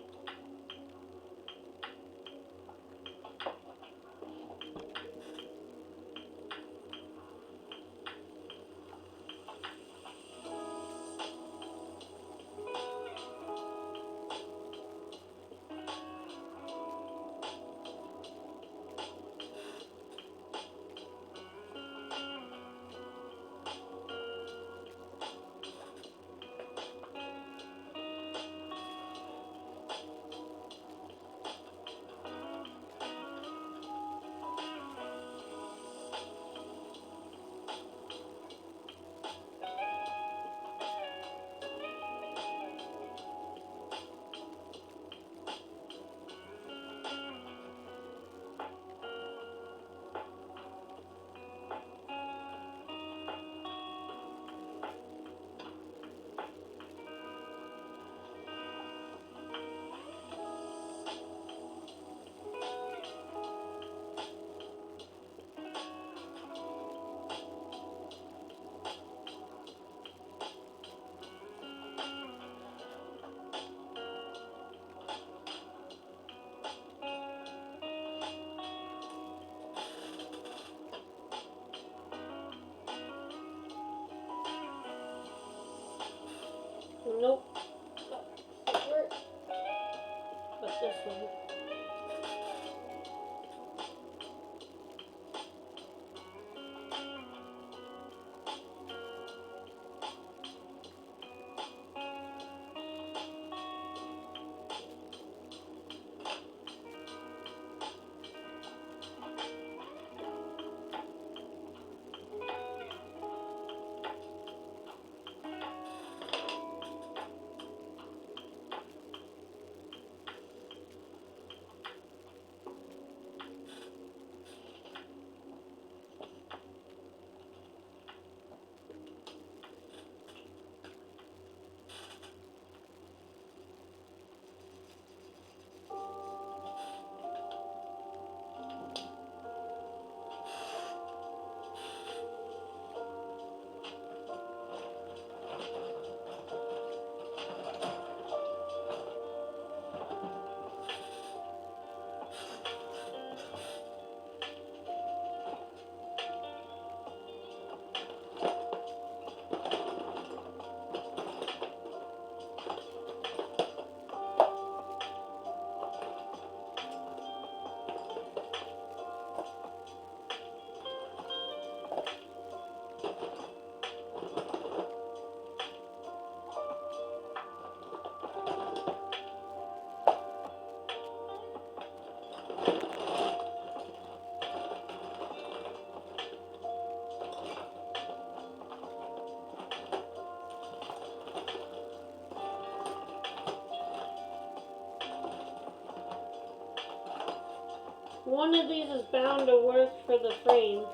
one of these is bound to work for the frame.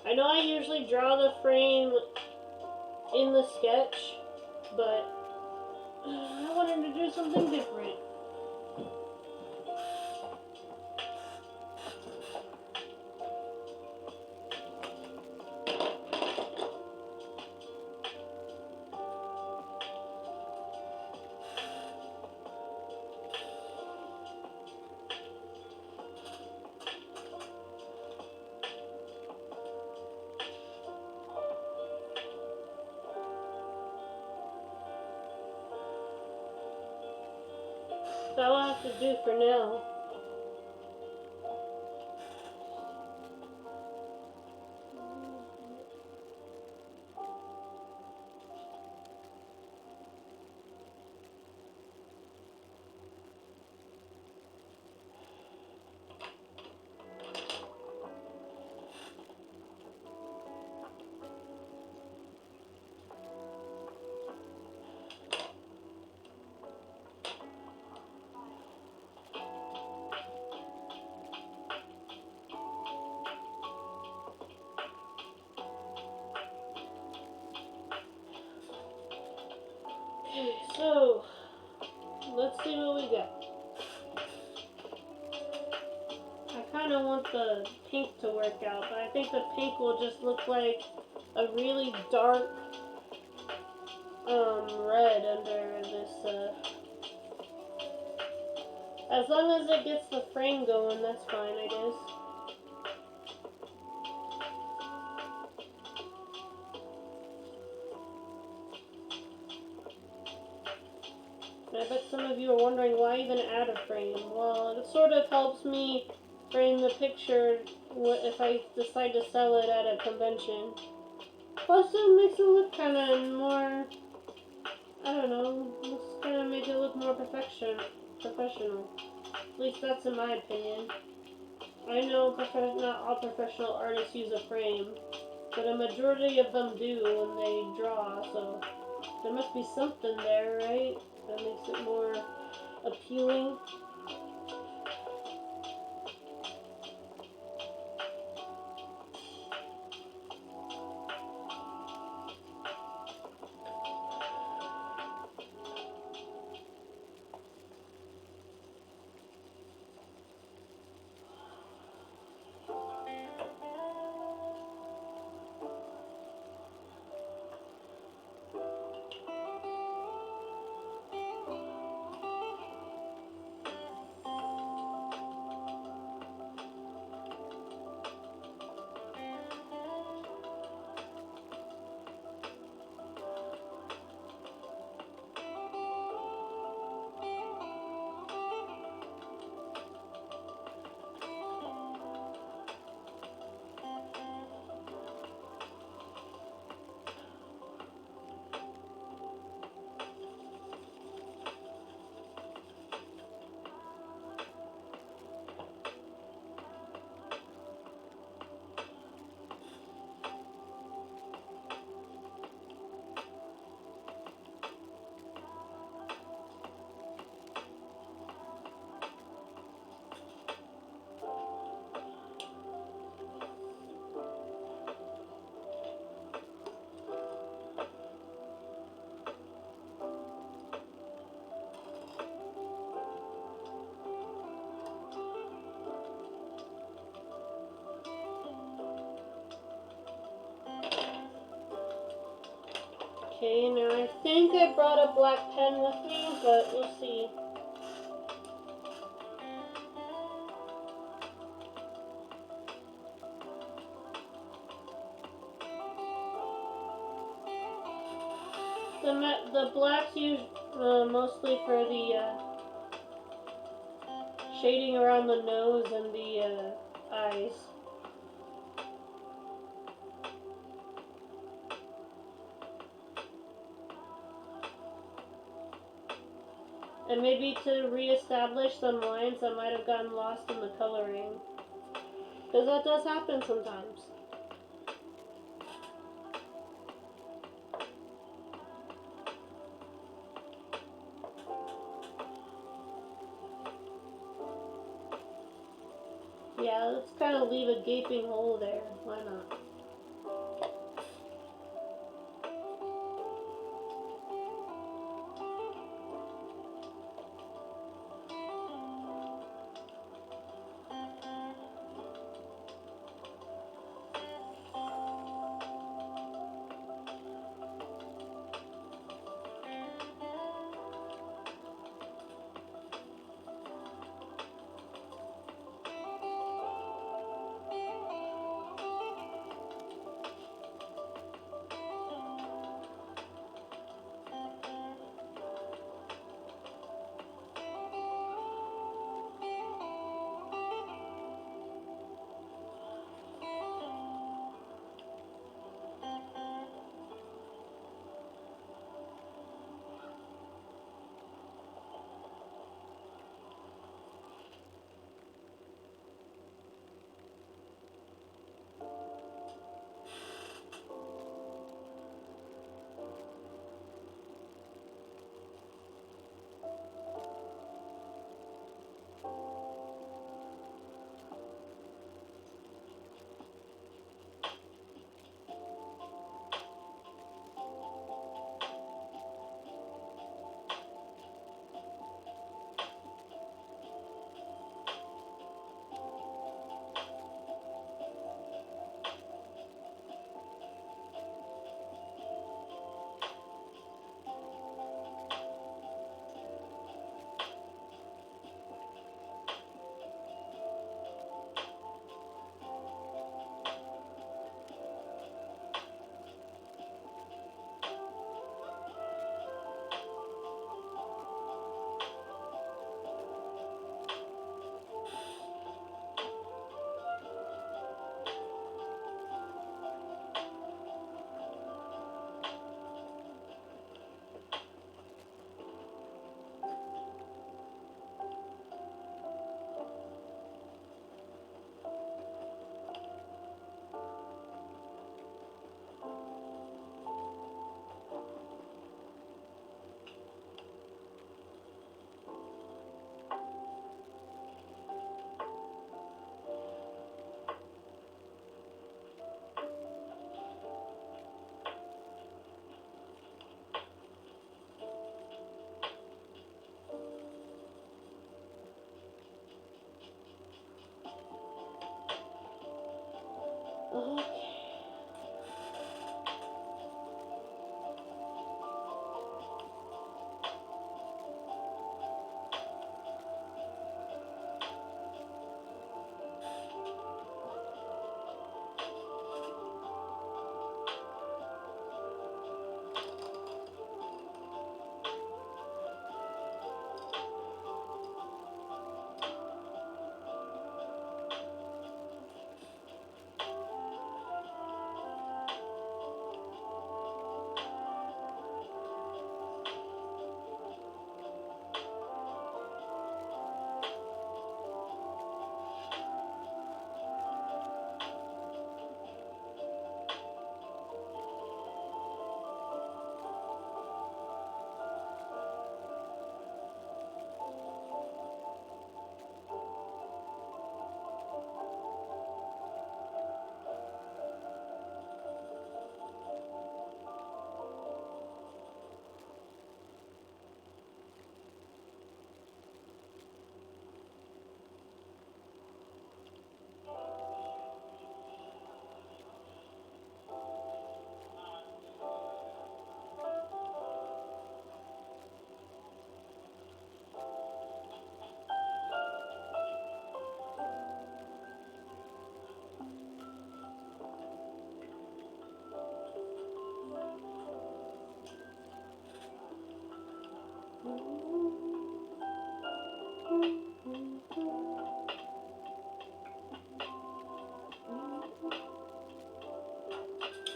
I know I usually draw the frame in the sketch, but I wanted to do something different. That's all I have to do for now. Okay, so let's see what we got. I kind of want the pink to work out, but I think the pink will just look like a really dark red under this. As long as it gets the frame going, that's fine, I guess. I bet some of you are wondering why even add a frame. Well, it sort of helps me frame the picture if I decide to sell it at a convention. Plus, it makes it look kind of more, I don't know, just kind of make it look more professional. At least that's in my opinion. I know not all professional artists use a frame, but a majority of them do when they draw, so there must be something there, right? That makes it more appealing. Okay, now I think I brought a black pen with me, but we'll see. The black's used mostly for the shading around the nose and the eyes. And maybe to re-establish some lines that might have gotten lost in the coloring. Because that does happen sometimes. leave a gaping hole there. Why not? Okay.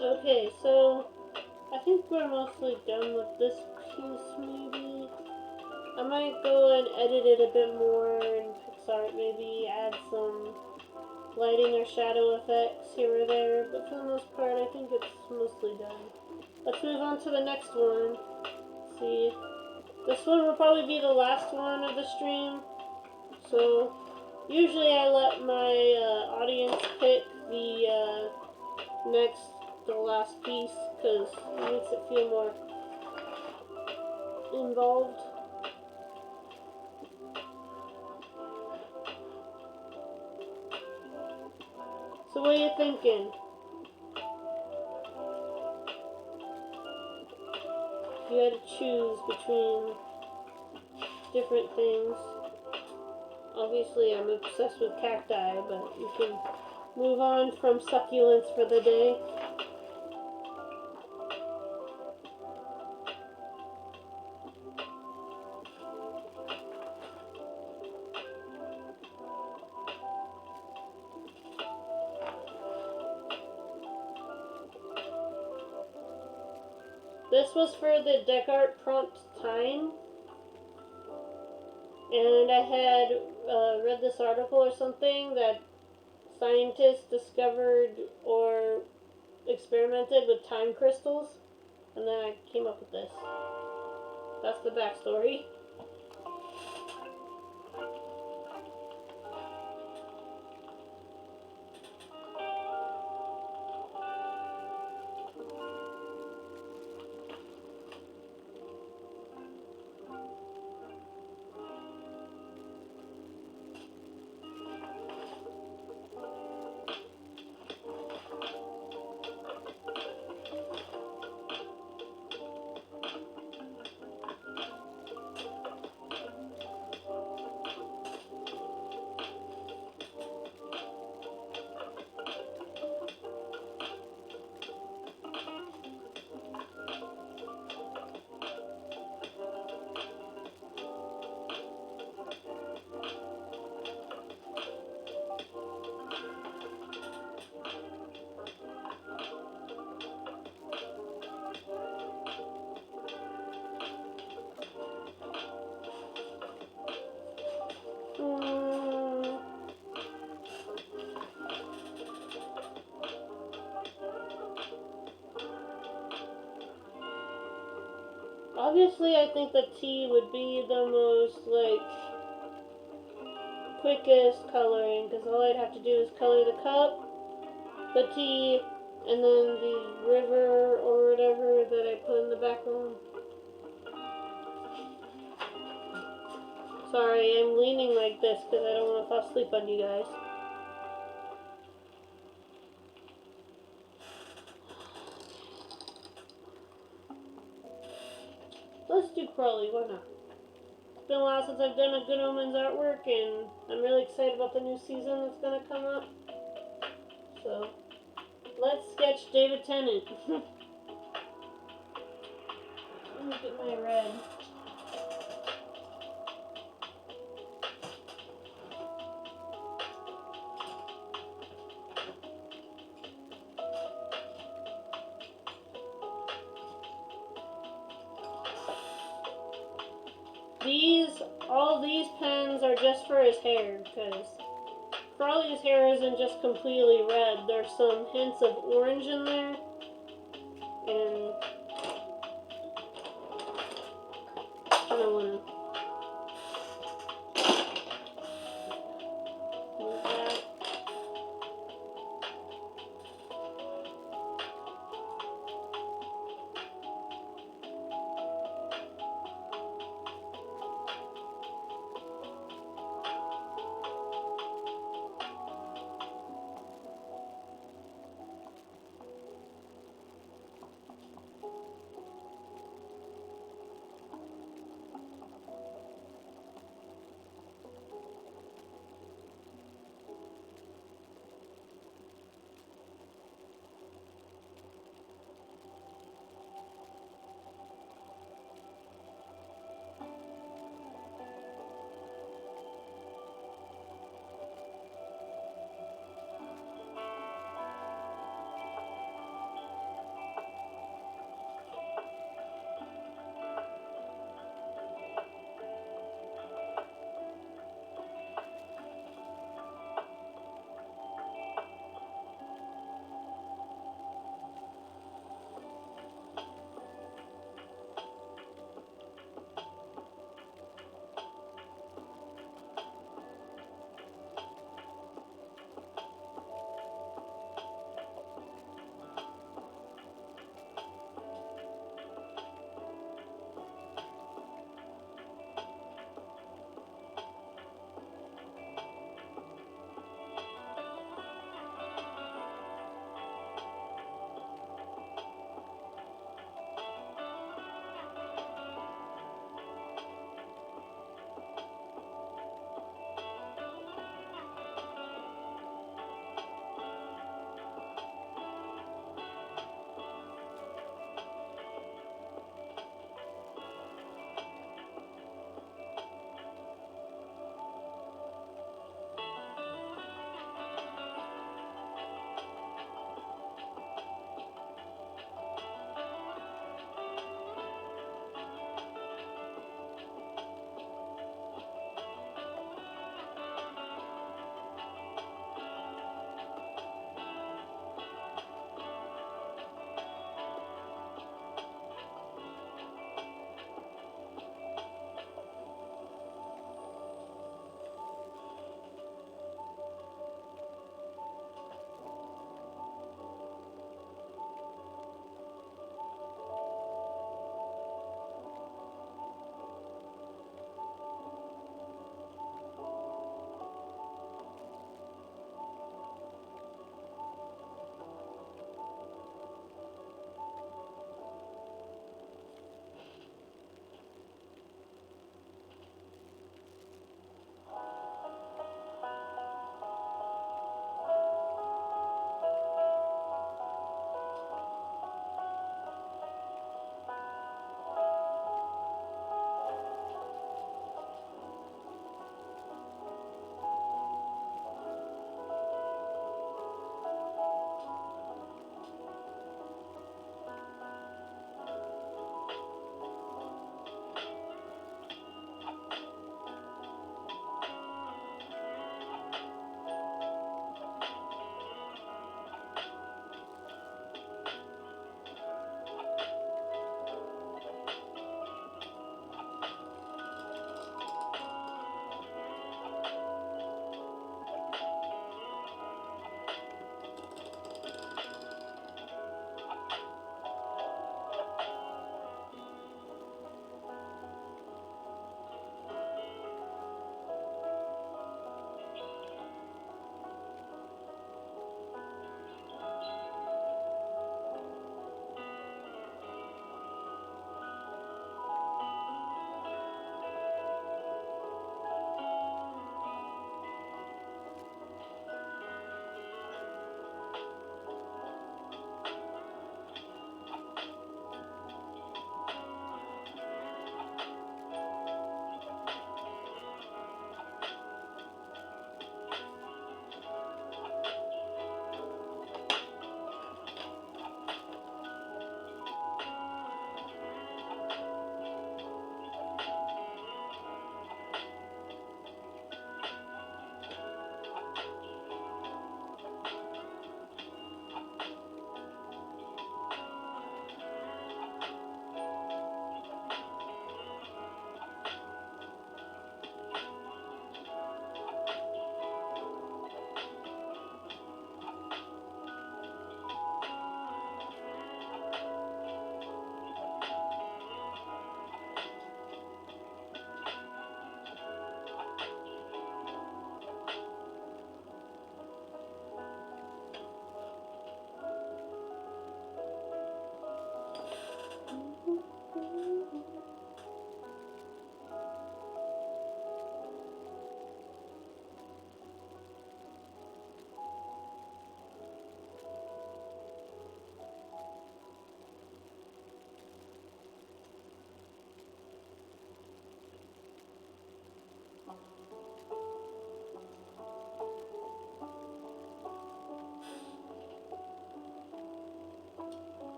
Okay, so I think we're mostly done with this piece, maybe. I might go and edit it a bit more in PixArt, maybe add some lighting or shadow effects here or there, but for the most part, I think it's mostly done. Let's move on to the next one. See, this one will probably be the last one of the stream, so Usually I let my audience pick the the last piece, because it makes it feel more involved. So what are you thinking? If you had to choose between different things. Obviously I'm obsessed with cacti, but you can move on from succulents for the day. This was for the deck art prompt time, and I had read this article or something that scientists discovered or experimented with time crystals, and then I came up with this. That's the backstory. Obviously, I think the tea would be the most, quickest coloring, because all I'd have to do is color the cup, the tea, and then the river or whatever that I put in the background. Sorry, I'm leaning like this because I don't want to fall asleep on you guys. Let's do Crowley, why not? It's been a while since I've done a Good Omens artwork, and I'm really excited about the new season that's going to come up. So, let's sketch David Tennant. Let me get my red. All these pens are just for his hair, because Crowley's hair isn't just completely red. There's some hints of orange in there, and I don't want to move that.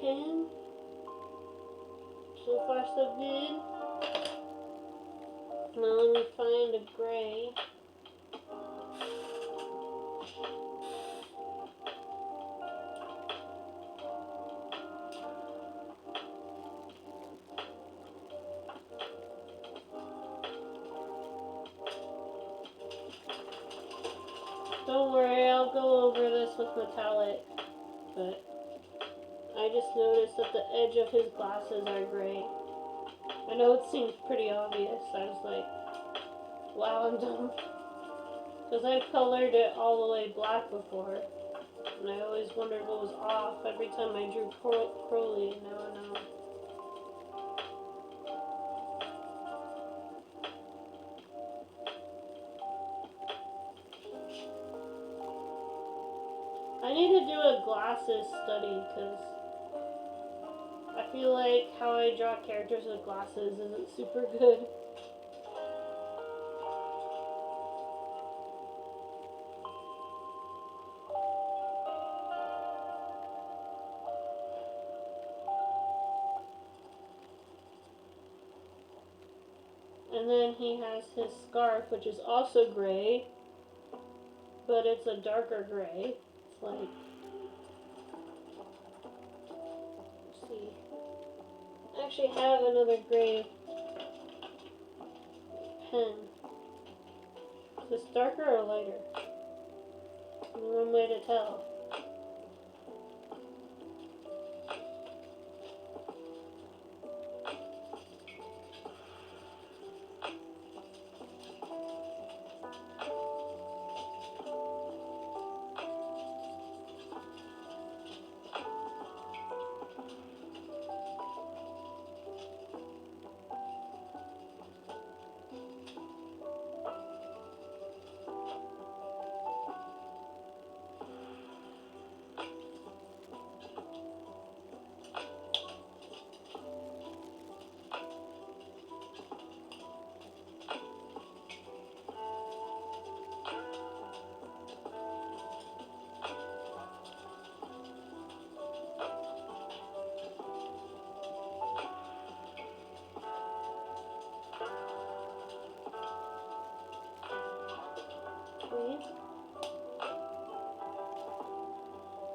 can. So far so good. Now let me find a gray. Don't worry, I'll go over this with metallic, but I just noticed that the edge of his glasses are gray. I know it seems pretty obvious. I was like, wow, I'm dumb. Because I've colored it all the way black before, and I always wondered what was off every time I drew Crowley, and now I know. I need to do a glasses study, because I feel like how I draw characters with glasses isn't super good. And then he has his scarf, which is also gray, but it's a darker gray. It's like, let's see. I actually have another gray pen. Is this darker or lighter? Only one way to tell.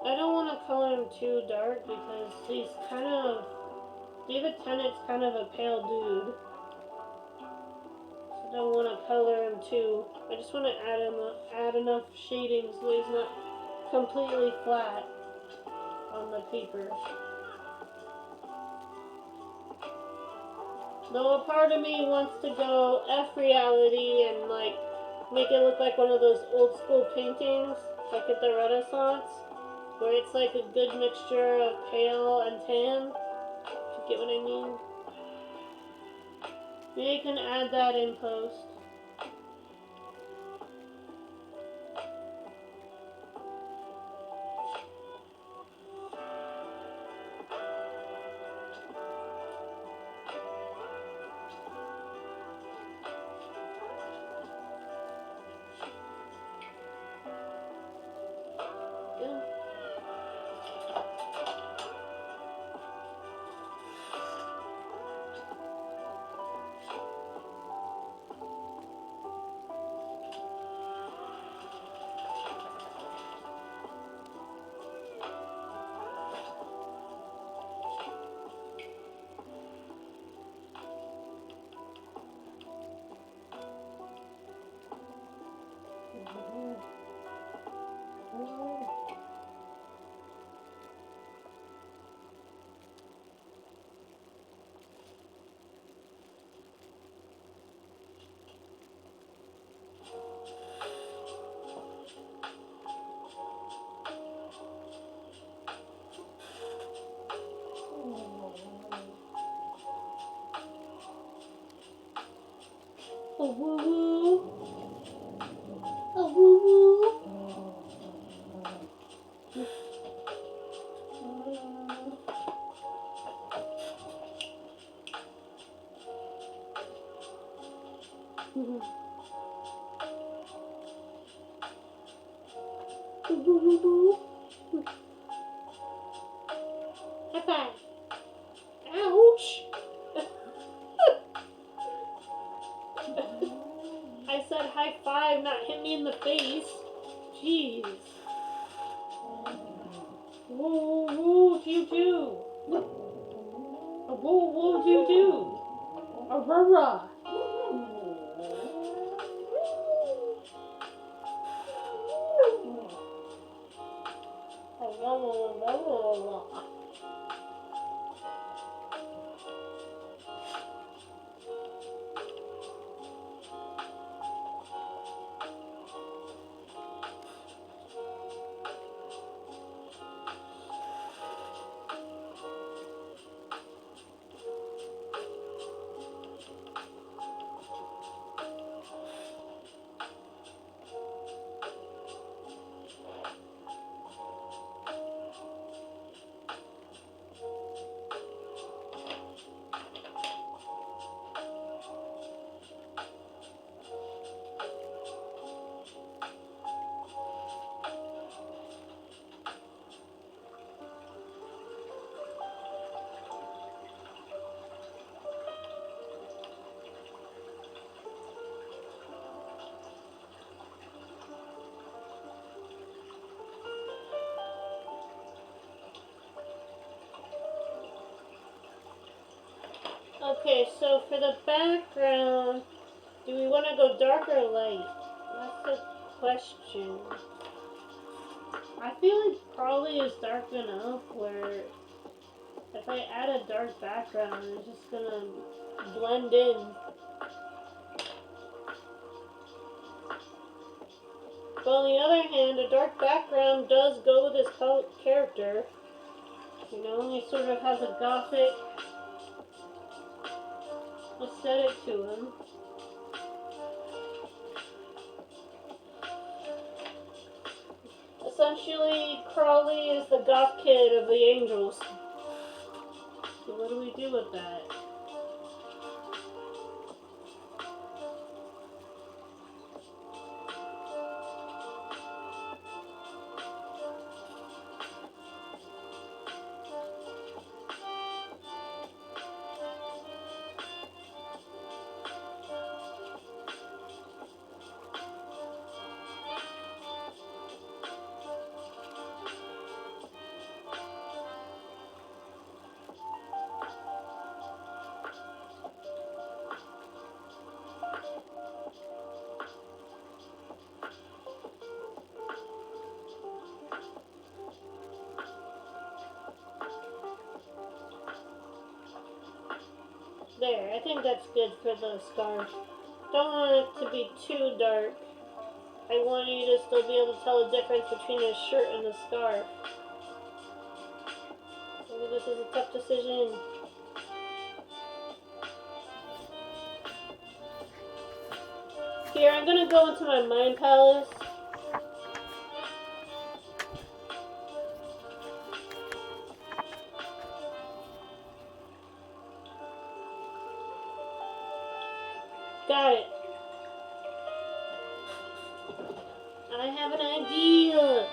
I don't want to color him too dark because he's kind of, David Tennant's kind of a pale dude. So I don't want to color him too. I just want to add enough shading so he's not completely flat on the paper. Though a part of me wants to go F reality and like make it look like one of those old school paintings, like at the Renaissance, where it's like a good mixture of pale and tan. If you get what I mean. Maybe you can add that in post. Yeah. Oh woo woo. Oh woo woo. High five. Ouch! I said high five, not hit me in the face. Jeez. Woo woo doo doo. Woo woo doo doo. Aurora. Okay, so for the background, do we want to go dark or light? That's the question. I feel like Crowley is dark enough where if I add a dark background, it's just gonna blend in. But on the other hand, a dark background does go with his character. You know, he sort of has a gothic aesthetic to him. Essentially, Crowley is the goth kid of the angels. So what do we do with that? There, I think that's good for the scarf. Don't want it to be too dark. I want you to still be able to tell the difference between his shirt and the scarf. Maybe this is a tough decision. Here, I'm gonna go into my mind palace. Got it. I have an idea.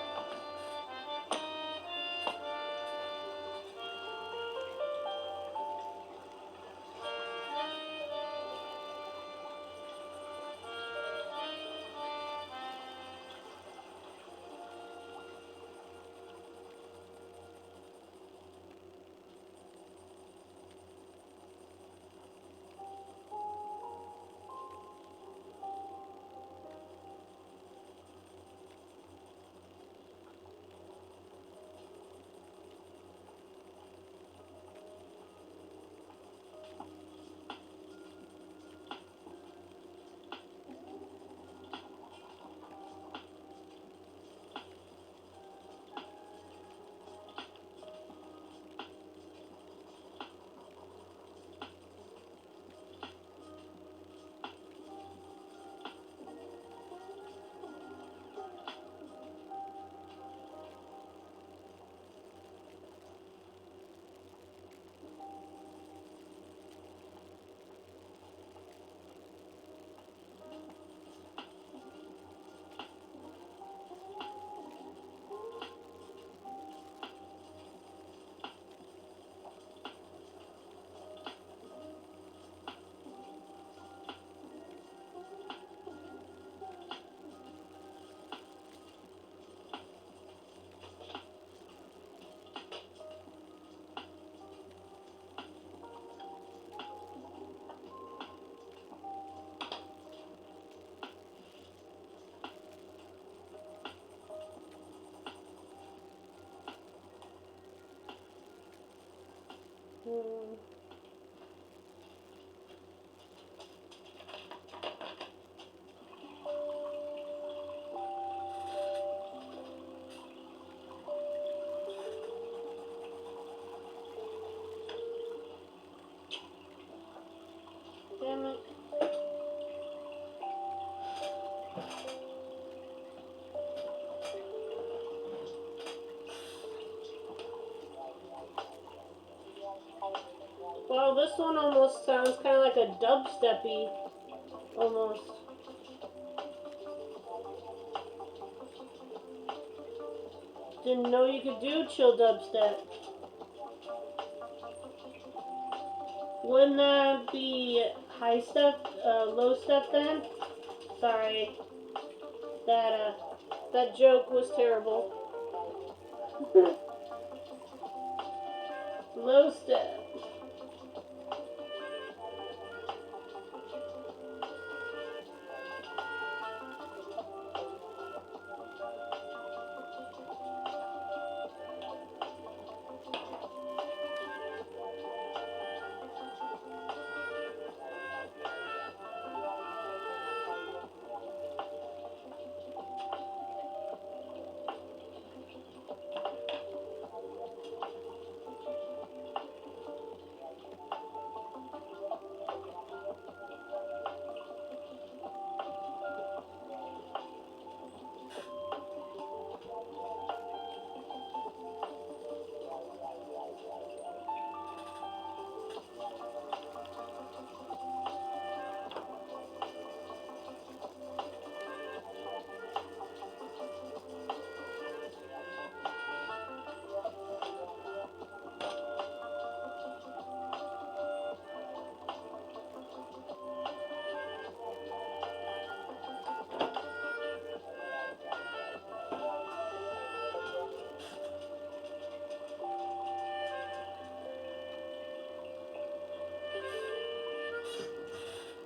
Wow, this one almost sounds kind of like a dubsteppy, almost. Didn't know you could do chill dubstep. Wouldn't that be high step, low step then? Sorry, that joke was terrible. Low step.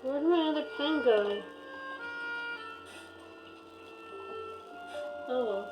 Where'd my other pen go? Oh.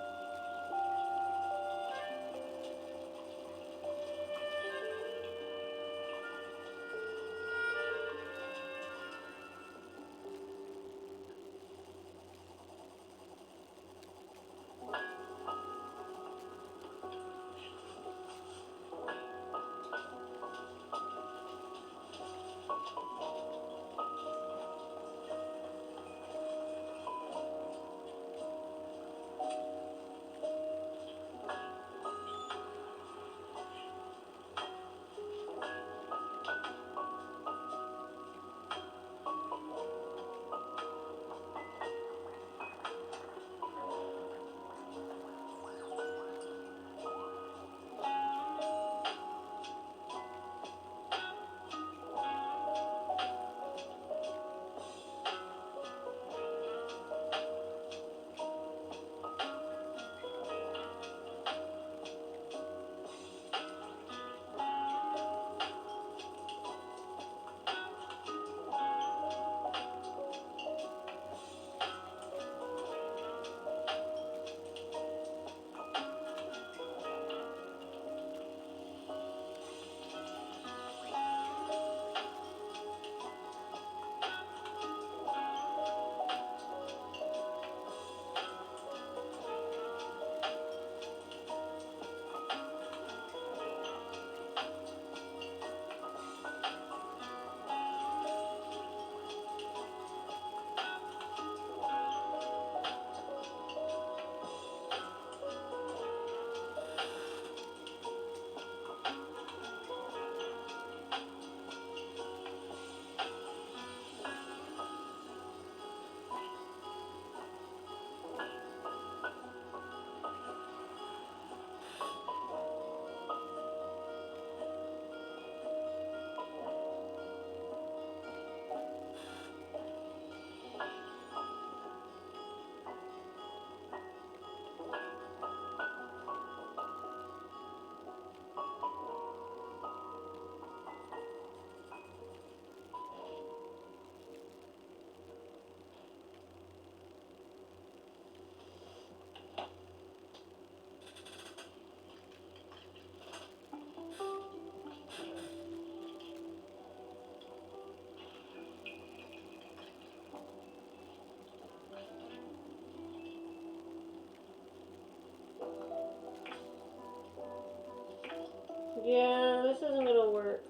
Yeah, this isn't gonna work.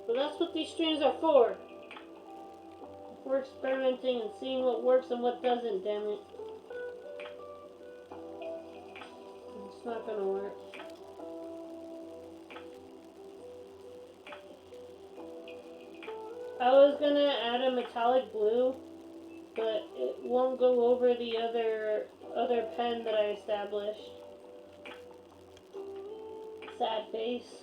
But that's what these streams are for. We're experimenting and seeing what works and what doesn't, damn it. It's not gonna work. I was gonna add a metallic blue, but it won't go over the other pen that I established. Sad face.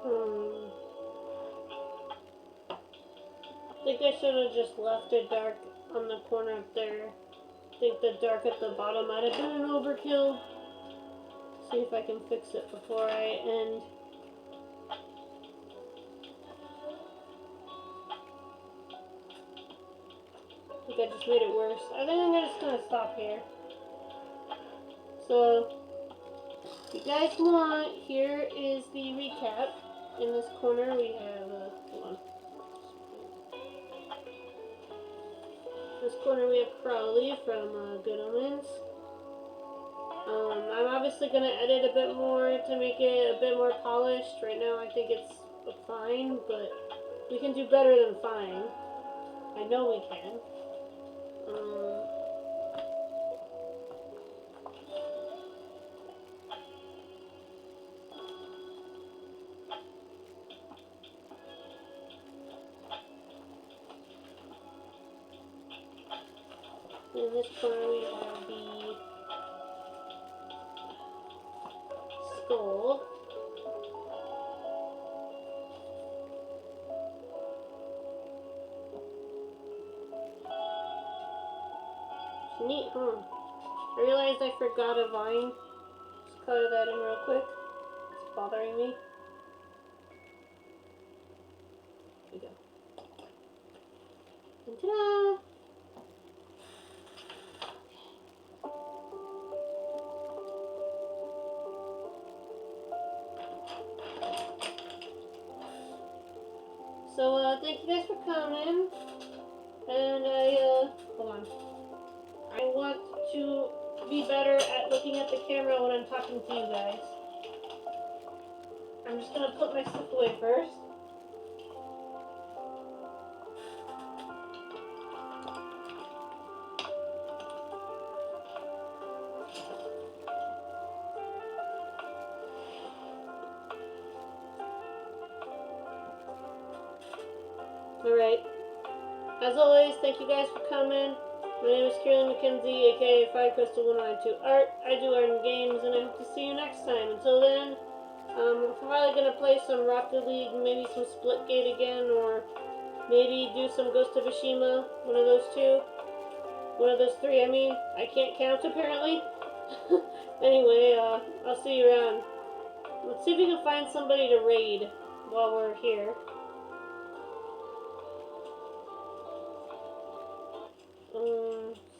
I think I should have just left it dark on the corner up there. I think the dark at the bottom might have been an overkill. See if I can fix it before I end. I think I just made it worse. I think I'm just gonna stop here. So, if you guys want, here is the recap. In this corner we have, hold on. This corner we have Crowley from Good Omens. I'm obviously going to edit a bit more to make it a bit more polished. Right now I think it's fine, but we can do better than fine. I know we can. In this corner we have the skull. It's neat, huh? I realized I forgot a vine. Just color that in real quick. It's bothering me. Here we go. And ta-da! So, thank you guys for coming. And hold on. I want to be better at looking at the camera when I'm talking to you guys. I'm just gonna put my stuff away first. Alright. As always, thank you guys for coming. My name is Crowley McKenzie, aka Fire Crystal 192 Art. I do art and games, and I hope to see you next time. Until then, I'm probably gonna play some Rocket League, maybe some Splitgate again, or maybe do some Ghost of Tsushima. One of those two. One of those three, I mean. I can't count, apparently. Anyway, I'll see you around. Let's see if we can find somebody to raid while we're here.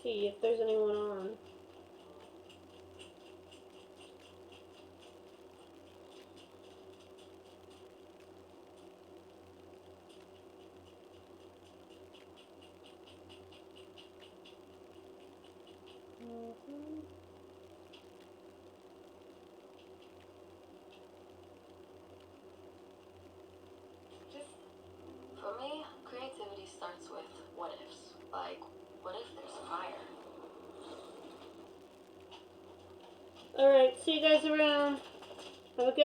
See if there's anyone on. For me, creativity starts with what ifs. Like, what if there's fire? Alright, see you guys around. Have a good